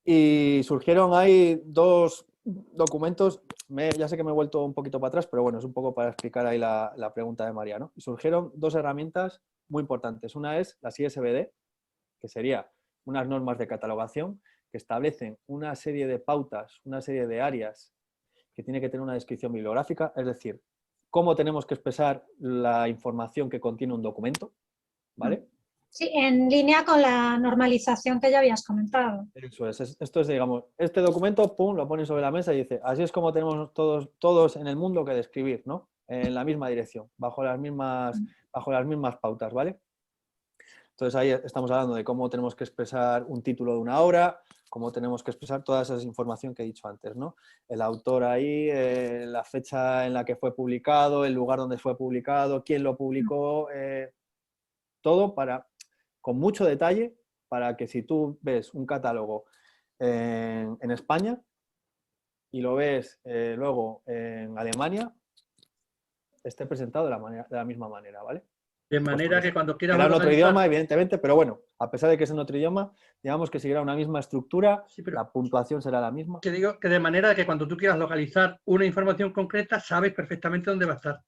Y surgieron ahí dos documentos, ya sé que me he vuelto un poquito para atrás, pero bueno, es un poco para explicar ahí la pregunta de María, ¿no? Y surgieron dos herramientas muy importantes. Una es las ISBD, que sería unas normas de catalogación que establecen una serie de pautas, una serie de áreas que tiene que tener una descripción bibliográfica, es decir, cómo tenemos que expresar la información que contiene un documento, ¿vale? Sí, en línea con la normalización que ya habías comentado. Eso es. Esto es, digamos, este documento, pum, lo pones sobre la mesa y dice, así es como tenemos todos en el mundo que describir, ¿no? En la misma dirección, bajo las mismas pautas, ¿vale? Entonces ahí estamos hablando de cómo tenemos que expresar un título de una obra, cómo tenemos que expresar toda esa información que he dicho antes, ¿no? El autor ahí, la fecha en la que fue publicado, el lugar donde fue publicado, quién lo publicó, todo con mucho detalle, para que si tú ves un catálogo en España y lo ves luego en Alemania, esté presentado de la misma manera, ¿vale? De manera que cuando quieras será en otro idioma, evidentemente, pero bueno, a pesar de que es en otro idioma, digamos que seguirá una misma estructura, sí, la puntuación será la misma. Que digo que de manera que cuando tú quieras localizar una información concreta, sabes perfectamente dónde va a estar.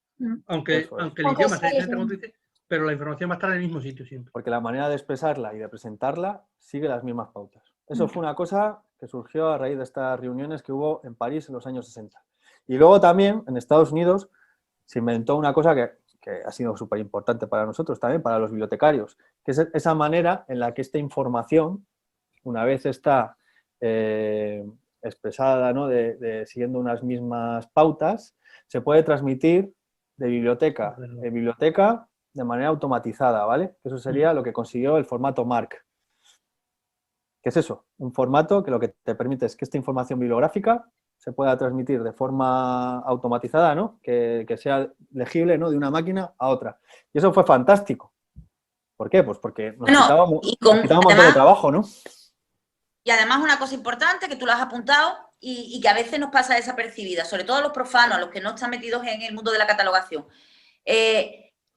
Aunque el idioma sea diferente, como tú dices, pero la información va a estar en el mismo sitio siempre. Porque la manera de expresarla y de presentarla sigue las mismas pautas. Eso fue una cosa que surgió a raíz de estas reuniones que hubo en París en los años 60. Y luego también en Estados Unidos se inventó una cosa que ha sido súper importante para nosotros también, para los bibliotecarios, que es esa manera en la que esta información, una vez está expresada, ¿no? Siguiendo unas mismas pautas, se puede transmitir de biblioteca en biblioteca de manera automatizada, ¿vale? Eso sería lo que consiguió el formato MARC. ¿Qué es eso? Un formato que lo que te permite es que esta información bibliográfica se pueda transmitir de forma automatizada, ¿no? Que sea legible, ¿no? De una máquina a otra. Y eso fue fantástico. ¿Por qué? Pues porque nos quitaba un montón de trabajo, ¿no? Y además una cosa importante que tú lo has apuntado y que a veces nos pasa desapercibida, sobre todo a los profanos, a los que no están metidos en el mundo de la catalogación.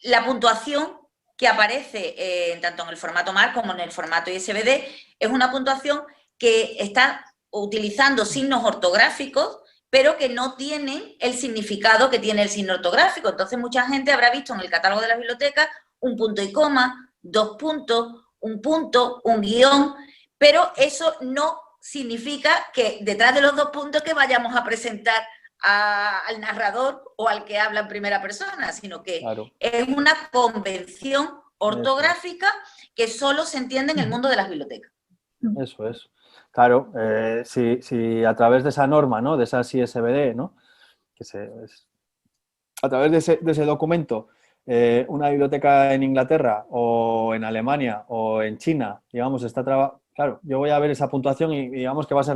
La puntuación que aparece tanto en el formato MAR como en el formato ISBN es una puntuación que está utilizando signos ortográficos, pero que no tienen el significado que tiene el signo ortográfico. Entonces, mucha gente habrá visto en el catálogo de las bibliotecas un punto y coma, 2 puntos, un guión, pero eso no significa que detrás de los 2 puntos que vayamos a presentar al narrador o al que habla en primera persona, sino que es una convención ortográfica que solo se entiende en el mundo de las bibliotecas. Eso es. Claro, si a través de esa norma, ¿no? De esas ISBN, ¿no? A través de ese documento, una biblioteca en Inglaterra o en Alemania o en China, digamos, está trabajando. Claro, yo voy a ver esa puntuación y digamos que va a ser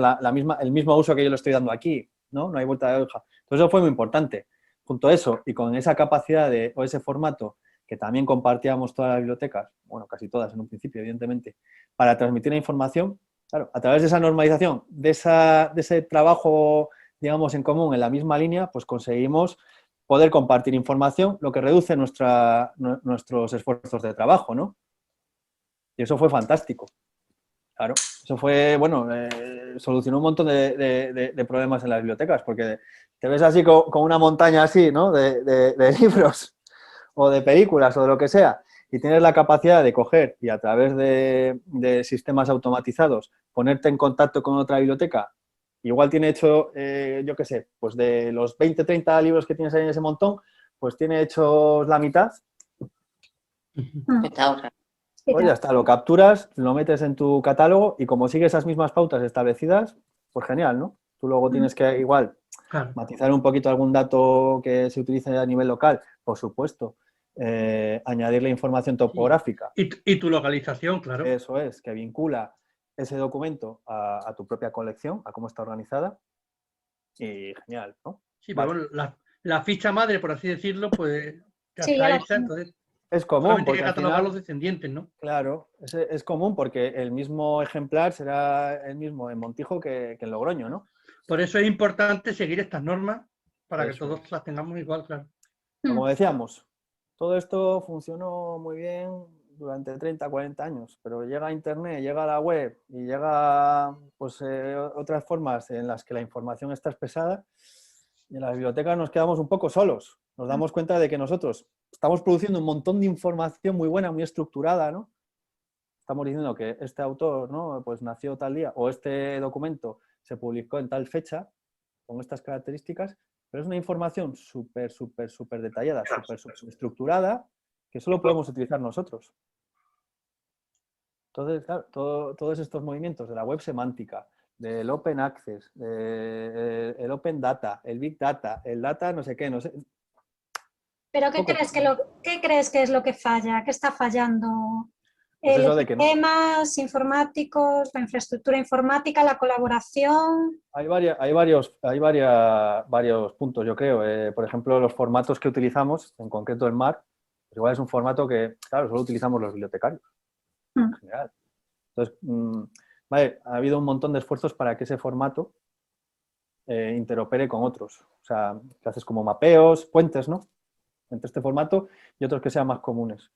el mismo uso que yo le estoy dando aquí, ¿no? No hay vuelta de hoja. Entonces eso fue muy importante. Junto a eso y con esa capacidad o ese formato que también compartíamos todas las bibliotecas, bueno, casi todas en un principio, evidentemente, para transmitir la información, claro, a través de esa normalización, de ese trabajo, digamos, en común en la misma línea, pues conseguimos poder compartir información, lo que reduce nuestros esfuerzos de trabajo, ¿no? Y eso fue fantástico. Claro, eso fue, bueno, solucionó un montón de problemas en las bibliotecas, porque te ves así con una montaña así, ¿no? De libros o de películas o de lo que sea, y tienes la capacidad de coger y a través de sistemas automatizados ponerte en contacto con otra biblioteca. Igual tiene hecho, yo qué sé, pues de los 20, 30 libros que tienes ahí en ese montón, pues tiene hechos la mitad. Pues ya está, lo capturas, lo metes en tu catálogo y como sigue esas mismas pautas establecidas, pues genial, ¿no? Tú luego tienes que igual matizar un poquito algún dato que se utilice a nivel local, por supuesto, añadirle información topográfica. Y tu localización, claro. Eso es, que vincula ese documento a tu propia colección, a cómo está organizada y genial, ¿no? Sí, pero bueno, la ficha madre, por así decirlo, pues ya Sí, está hecha, entonces es común porque hay que catalogar los descendientes, ¿no? Claro, es común porque el mismo ejemplar será el mismo en Montijo que en Logroño, ¿no? Por eso es importante seguir estas normas para que todos las tengamos igual, claro. Como decíamos, todo esto funcionó muy bien durante 30, 40 años, pero llega Internet, llega la web y llega pues, otras formas en las que la información está expresada y en las bibliotecas nos quedamos un poco solos. Nos damos cuenta de que nosotros estamos produciendo un montón de información muy buena, muy estructurada, ¿no? Estamos diciendo que este autor, ¿no? Pues nació tal día o este documento se publicó en tal fecha con estas características, pero es una información súper detallada, súper estructurada que solo podemos utilizar nosotros. Entonces, claro, todos estos movimientos de la web semántica, del Open Access, el Open Data, el Big Data, el Data no sé qué, no sé. ¿Pero qué crees que es lo que falla? ¿Qué está fallando? Pues Los sistemas informáticos, la infraestructura informática, la colaboración. Hay varios puntos, yo creo. Por ejemplo, los formatos que utilizamos, en concreto el MAR, pues igual es un formato que, claro, solo utilizamos los bibliotecarios. En general. Entonces, vale, ha habido un montón de esfuerzos para que ese formato interopere con otros. O sea, que haces como mapeos, puentes, ¿no? Entre este formato y otros que sean más comunes.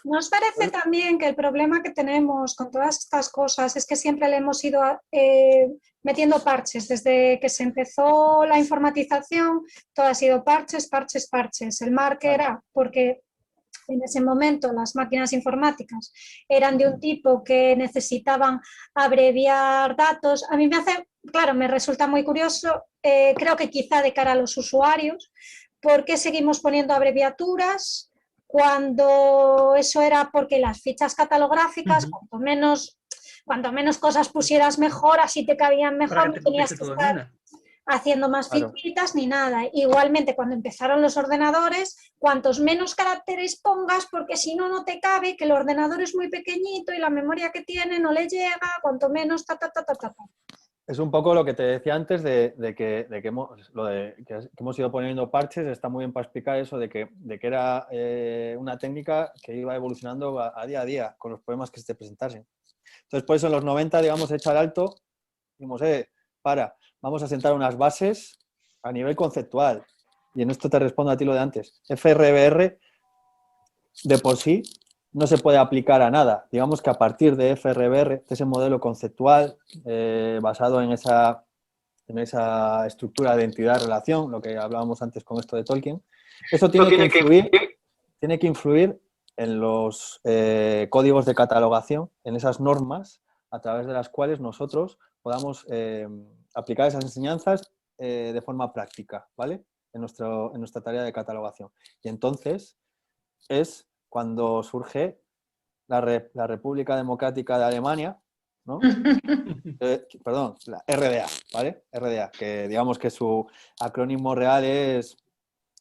¿Nos parece también que el problema que tenemos con todas estas cosas es que siempre le hemos ido metiendo parches? Desde que se empezó la informatización, todo ha sido parches. El MAR que era porque en ese momento las máquinas informáticas eran de un tipo que necesitaban abreviar datos. A mí me resulta muy curioso, creo que quizá de cara a los usuarios, ¿por qué seguimos poniendo abreviaturas? Cuando eso era porque las fichas catalográficas, cuanto menos cosas pusieras mejor, así te cabían mejor, no tenías que estar haciendo más fichitas ni nada. Igualmente, cuando empezaron los ordenadores, cuantos menos caracteres pongas, porque si no, no te cabe, que el ordenador es muy pequeñito y la memoria que tiene no le llega, cuanto menos, Es un poco lo que te decía antes de que hemos ido poniendo parches. Está muy bien para explicar eso de que era una técnica que iba evolucionando a día con los problemas que se te presentasen. Entonces, por eso en los 90, digamos, echar alto, dijimos, vamos a sentar unas bases a nivel conceptual. Y en esto te respondo a ti lo de antes. FRBR, de por sí, no se puede aplicar a nada. Digamos que a partir de FRBR, de ese modelo conceptual basado en esa estructura de entidad-relación, lo que hablábamos antes con esto de Tolkien, eso tiene que influir en los códigos de catalogación, en esas normas a través de las cuales nosotros podamos aplicar esas enseñanzas de forma práctica, ¿vale? En nuestra tarea de catalogación. Y entonces es cuando surge la República Democrática de Alemania, ¿no? Perdón, la RDA, ¿vale? RDA, que digamos que su acrónimo real es,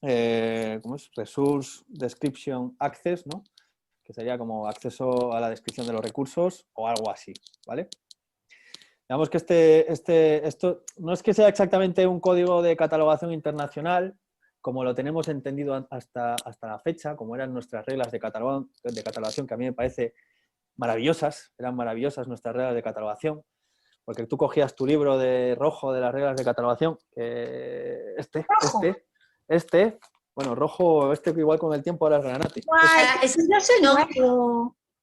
¿cómo es? Resource Description Access, ¿no? Que sería como acceso a la descripción de los recursos o algo así, ¿vale? Digamos que esto no es que sea exactamente un código de catalogación internacional, como lo tenemos entendido hasta la fecha, como eran nuestras reglas de catalogación, que a mí me parece maravillosas, eran maravillosas nuestras reglas de catalogación, porque tú cogías tu libro de rojo de las reglas de catalogación, bueno, rojo, que igual con el tiempo ahora es granate.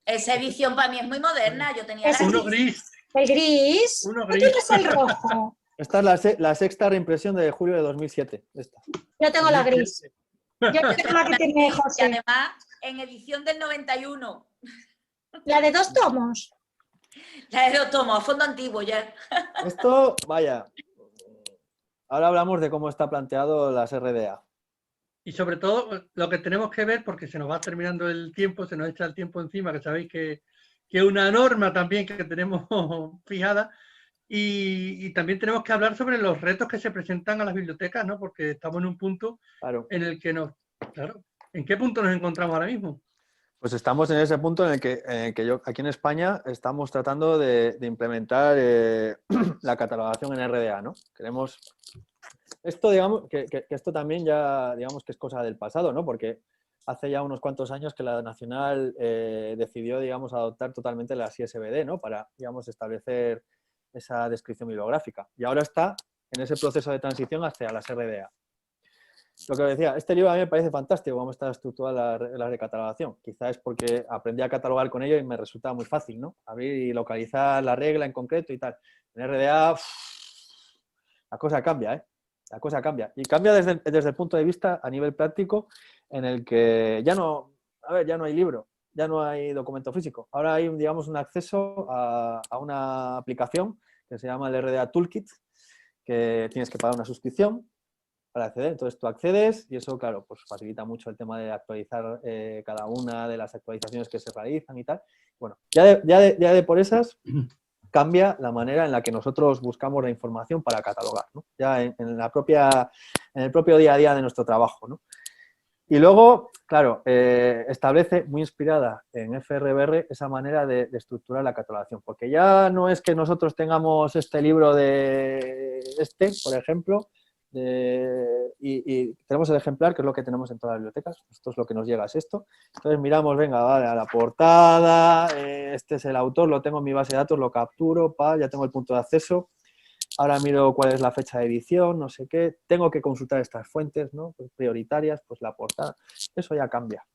Esa edición para mí es muy moderna, yo tenía uno gris. El gris. Uno ¿No gris. tienes el rojo? Esta es la sexta reimpresión de julio de 2007. Esta. Yo tengo la gris. Yo tengo la que tiene José. Y además, en edición del 91. La de 2 tomos. La de 2 tomos, a fondo antiguo ya. Esto, vaya. Ahora hablamos de cómo está planteado las RDA. Y sobre todo, lo que tenemos que ver, porque se nos va terminando el tiempo, se nos echa el tiempo encima, que sabéis que es una norma también que tenemos fijada, y también tenemos que hablar sobre los retos que se presentan a las bibliotecas, ¿no? Porque estamos en un punto en el que ¿en qué punto nos encontramos ahora mismo? Pues estamos en ese punto en el que yo, aquí en España, estamos tratando de implementar la catalogación en RDA, ¿no? Queremos... Esto, digamos, que esto también ya, digamos que es cosa del pasado, ¿no? Porque hace ya unos cuantos años que la Nacional decidió, digamos, adoptar totalmente las ISBD, ¿no? Para, digamos, establecer esa descripción bibliográfica. Y ahora está en ese proceso de transición hacia las RDA. Lo que decía, este libro a mí me parece fantástico cómo está estructurada la de catalogación. Quizá es porque aprendí a catalogar con ello y me resulta muy fácil, ¿no? Abrir y localizar la regla en concreto y tal. En RDA, la cosa cambia, ¿eh? La cosa cambia. Y cambia desde el punto de vista a nivel práctico, en el que ya no hay libro, ya no hay documento físico. Ahora hay, digamos, un acceso a una aplicación que se llama el RDA Toolkit, que tienes que pagar una suscripción para acceder. Entonces tú accedes y eso, claro, pues facilita mucho el tema de actualizar cada una de las actualizaciones que se realizan y tal. Bueno, ya de por esas cambia la manera en la que nosotros buscamos la información para catalogar, ¿no? Ya en el propio día a día de nuestro trabajo, ¿no? Y luego, claro, establece, muy inspirada en FRBR, esa manera de estructurar la catalogación, porque ya no es que nosotros tengamos este libro de por ejemplo, y tenemos el ejemplar, que es lo que tenemos en todas las bibliotecas. Esto es lo que nos llega, es esto. Entonces miramos, venga, vale, a la portada, este es el autor, lo tengo en mi base de datos, lo capturo, ya tengo el punto de acceso. Ahora miro cuál es la fecha de edición, no sé qué. Tengo que consultar estas fuentes, ¿no? Pues prioritarias, pues la portada. Eso ya cambia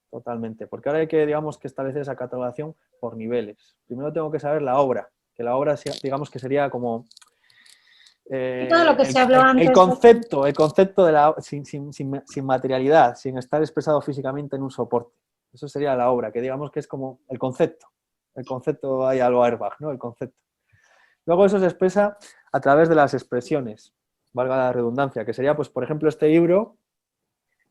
totalmente, porque ahora hay que, digamos, que establecer esa catalogación por niveles. Primero tengo que saber la obra, que la obra, digamos, que sería como... todo lo que se habló antes. El concepto de la sin materialidad, sin estar expresado físicamente en un soporte. Eso sería la obra, que digamos que es como el concepto. El concepto hay algo Airbag, ¿no? El concepto. Luego eso se expresa a través de las expresiones, valga la redundancia, que sería, pues, por ejemplo, este libro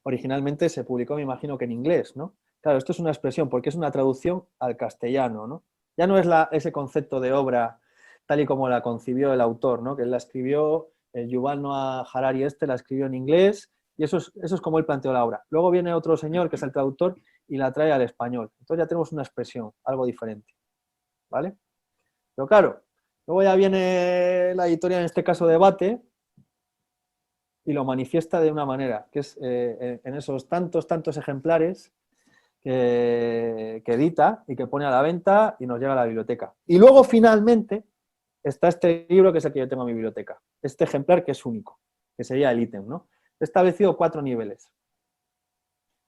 originalmente se publicó, me imagino que en inglés, ¿no? Claro, esto es una expresión porque es una traducción al castellano, ¿no? Ya no es ese concepto de obra tal y como la concibió el autor, ¿no? Que él la escribió, el Yuval Noah Harari la escribió en inglés, y eso es como él planteó la obra. Luego viene otro señor, que es el traductor, y la trae al español. Entonces ya tenemos una expresión, algo diferente, ¿vale? Pero claro, Luego ya viene la editorial, en este caso Debate, y lo manifiesta de una manera, que es en esos tantos ejemplares que edita y que pone a la venta y nos llega a la biblioteca. Y luego finalmente está este libro que es el que yo tengo en mi biblioteca, este ejemplar que es único, que sería el ítem, ¿no? He establecido 4 niveles.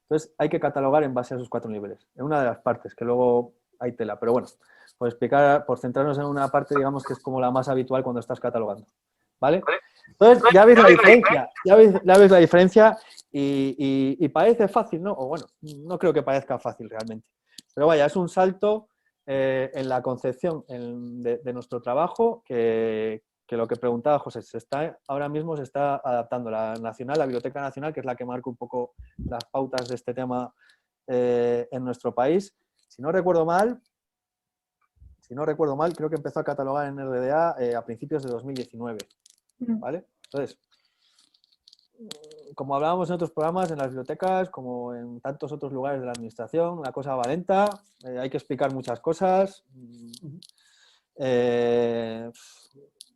Entonces hay que catalogar en base a esos 4 niveles, en una de las partes, que luego hay tela, pero bueno, por explicar, por centrarnos en una parte, digamos que es como la más habitual cuando estás catalogando, ¿vale? Entonces ya veis la diferencia, y parece fácil, ¿no? O bueno, no creo que parezca fácil realmente, pero vaya, es un salto en la concepción de nuestro trabajo que lo que preguntaba José, ahora mismo se está adaptando la Nacional, la Biblioteca Nacional, que es la que marca un poco las pautas de este tema en nuestro país. Si no recuerdo mal, creo que empezó a catalogar en RDA a principios de 2019, ¿vale? Entonces, como hablábamos en otros programas, en las bibliotecas, como en tantos otros lugares de la administración, la cosa va lenta, hay que explicar muchas cosas,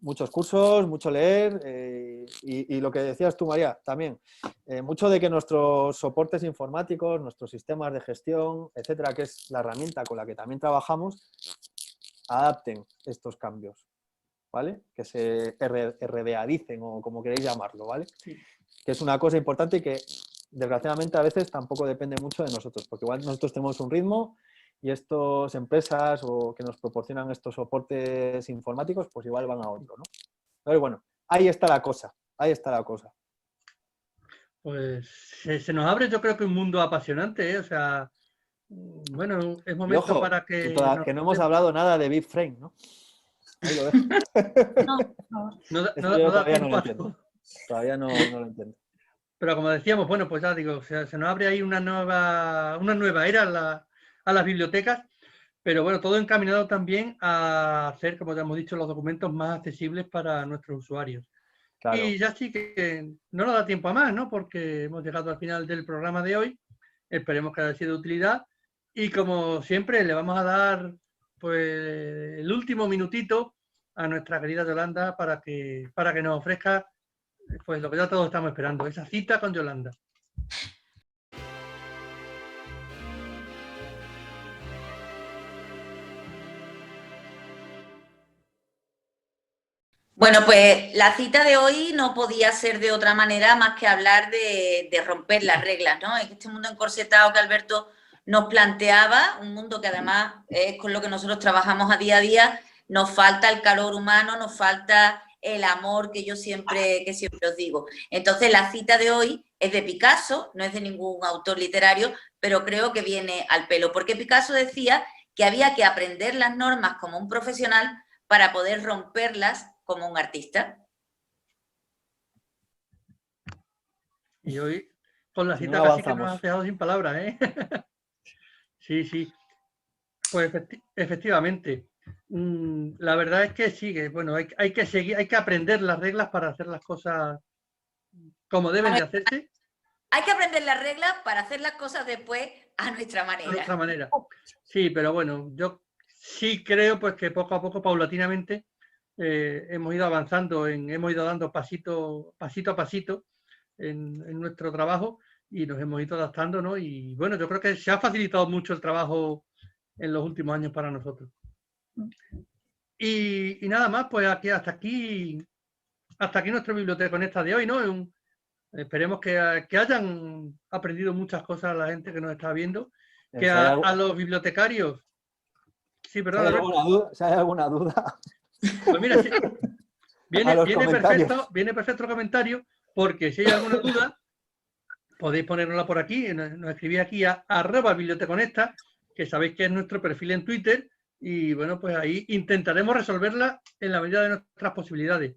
muchos cursos, mucho leer, y lo que decías tú, María, también, mucho de que nuestros soportes informáticos, nuestros sistemas de gestión, etcétera, que es la herramienta con la que también trabajamos, adapten estos cambios, ¿vale? Que se RDAdicen o como queréis llamarlo, ¿vale? Sí. Que es una cosa importante y que desgraciadamente a veces tampoco depende mucho de nosotros, porque igual nosotros tenemos un ritmo y estas empresas o que nos proporcionan estos soportes informáticos, pues igual van a otro, ¿no? Pero bueno, ahí está la cosa, Pues se nos abre, yo creo que un mundo apasionante, ¿eh? O sea, bueno, es Y momento ojo, para que que no hemos hablado nada de BitFrame, ¿no? Ahí lo dejo. no Yo da todavía no tiempo lo a entiendo. todo. Todavía no lo entiendo. Pero como decíamos, bueno, pues ya digo, se nos abre ahí una nueva era a las bibliotecas, pero bueno, todo encaminado también a hacer, como ya hemos dicho, los documentos más accesibles para nuestros usuarios. Claro. Y ya sí que no nos da tiempo a más, ¿no? Porque hemos llegado al final del programa de hoy. Esperemos que haya sido de utilidad. Y como siempre, le vamos a dar pues el último minutito a nuestra querida Yolanda para que nos ofrezca pues lo que ya todos estamos esperando, esa cita con Yolanda. Bueno, pues la cita de hoy no podía ser de otra manera más que hablar de romper las reglas, ¿no? En este mundo encorsetado que Alberto nos planteaba, un mundo que además es con lo que nosotros trabajamos a día, nos falta el calor humano, nos falta el amor que yo siempre os digo. Entonces la cita de hoy es de Picasso, no es de ningún autor literario, pero creo que viene al pelo, porque Picasso decía que había que aprender las normas como un profesional para poder romperlas como un artista. Y hoy, con la Si cita no casi que avanzamos. nos has dejado sin palabras, ¿eh? Sí. Pues efectivamente. La verdad es que sí, que bueno, hay que seguir, hay que aprender las reglas para hacer las cosas como deben de hacerse. Hay que aprender las reglas para hacer las cosas después a nuestra manera. A nuestra manera. Sí, pero bueno, yo sí creo pues que poco a poco, paulatinamente, hemos ido avanzando, hemos ido dando pasito a pasito en nuestro trabajo y nos hemos ido adaptando, ¿no? Y bueno, yo creo que se ha facilitado mucho el trabajo en los últimos años para nosotros. Y nada más, pues hasta aquí nuestra biblioteconesta de hoy, ¿no? Esperemos que hayan aprendido muchas cosas la gente que nos está viendo, que a los bibliotecarios. Sí, perdón. Si hay alguna duda. Pues mira, sí, viene perfecto el comentario, porque si hay alguna duda, podéis ponérnosla por aquí, nos escribís aquí a @biblioteconesta, que sabéis que es nuestro perfil en Twitter, y bueno, pues ahí intentaremos resolverla en la medida de nuestras posibilidades.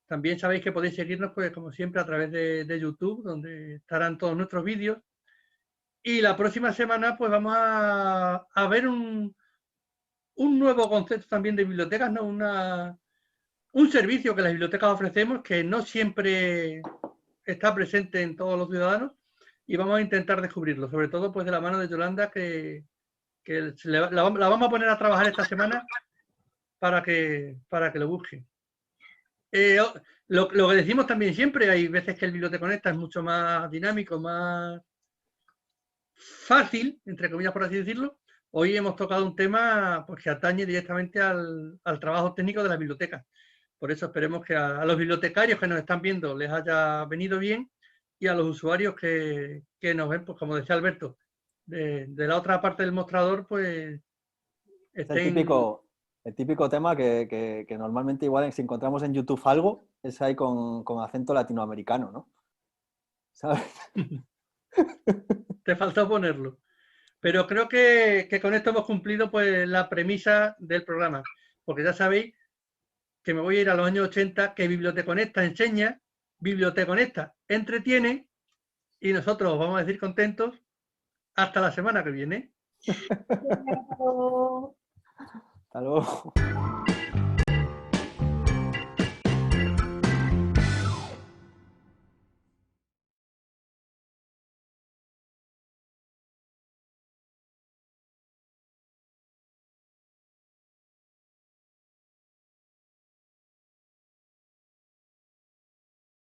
También sabéis que podéis seguirnos, pues como siempre, a través de YouTube, donde estarán todos nuestros vídeos. Y la próxima semana, pues vamos a ver un nuevo concepto también de bibliotecas, ¿no? Un servicio que las bibliotecas ofrecemos, que no siempre está presente en todos los ciudadanos, y vamos a intentar descubrirlo, sobre todo pues de la mano de Yolanda, que la vamos a poner a trabajar esta semana para que lo busquen. Lo que decimos también siempre, hay veces que el Biblioteconecta es mucho más dinámico, más fácil, entre comillas por así decirlo. Hoy hemos tocado un tema pues, que atañe directamente al trabajo técnico de la biblioteca. Por eso esperemos que a los bibliotecarios que nos están viendo les haya venido bien y a los usuarios que nos ven, pues como decía Alberto, de la otra parte del mostrador, pues estén... El típico tema que normalmente igual si encontramos en YouTube algo, es ahí con acento latinoamericano, ¿no? ¿Sabes? Te faltó ponerlo. Pero creo que con esto hemos cumplido pues la premisa del programa. Porque ya sabéis que me voy a ir a los años 80, que Biblioteconecta enseña, Biblioteconecta entretiene y nosotros vamos a decir contentos hasta la semana que viene. Pero... Hasta luego.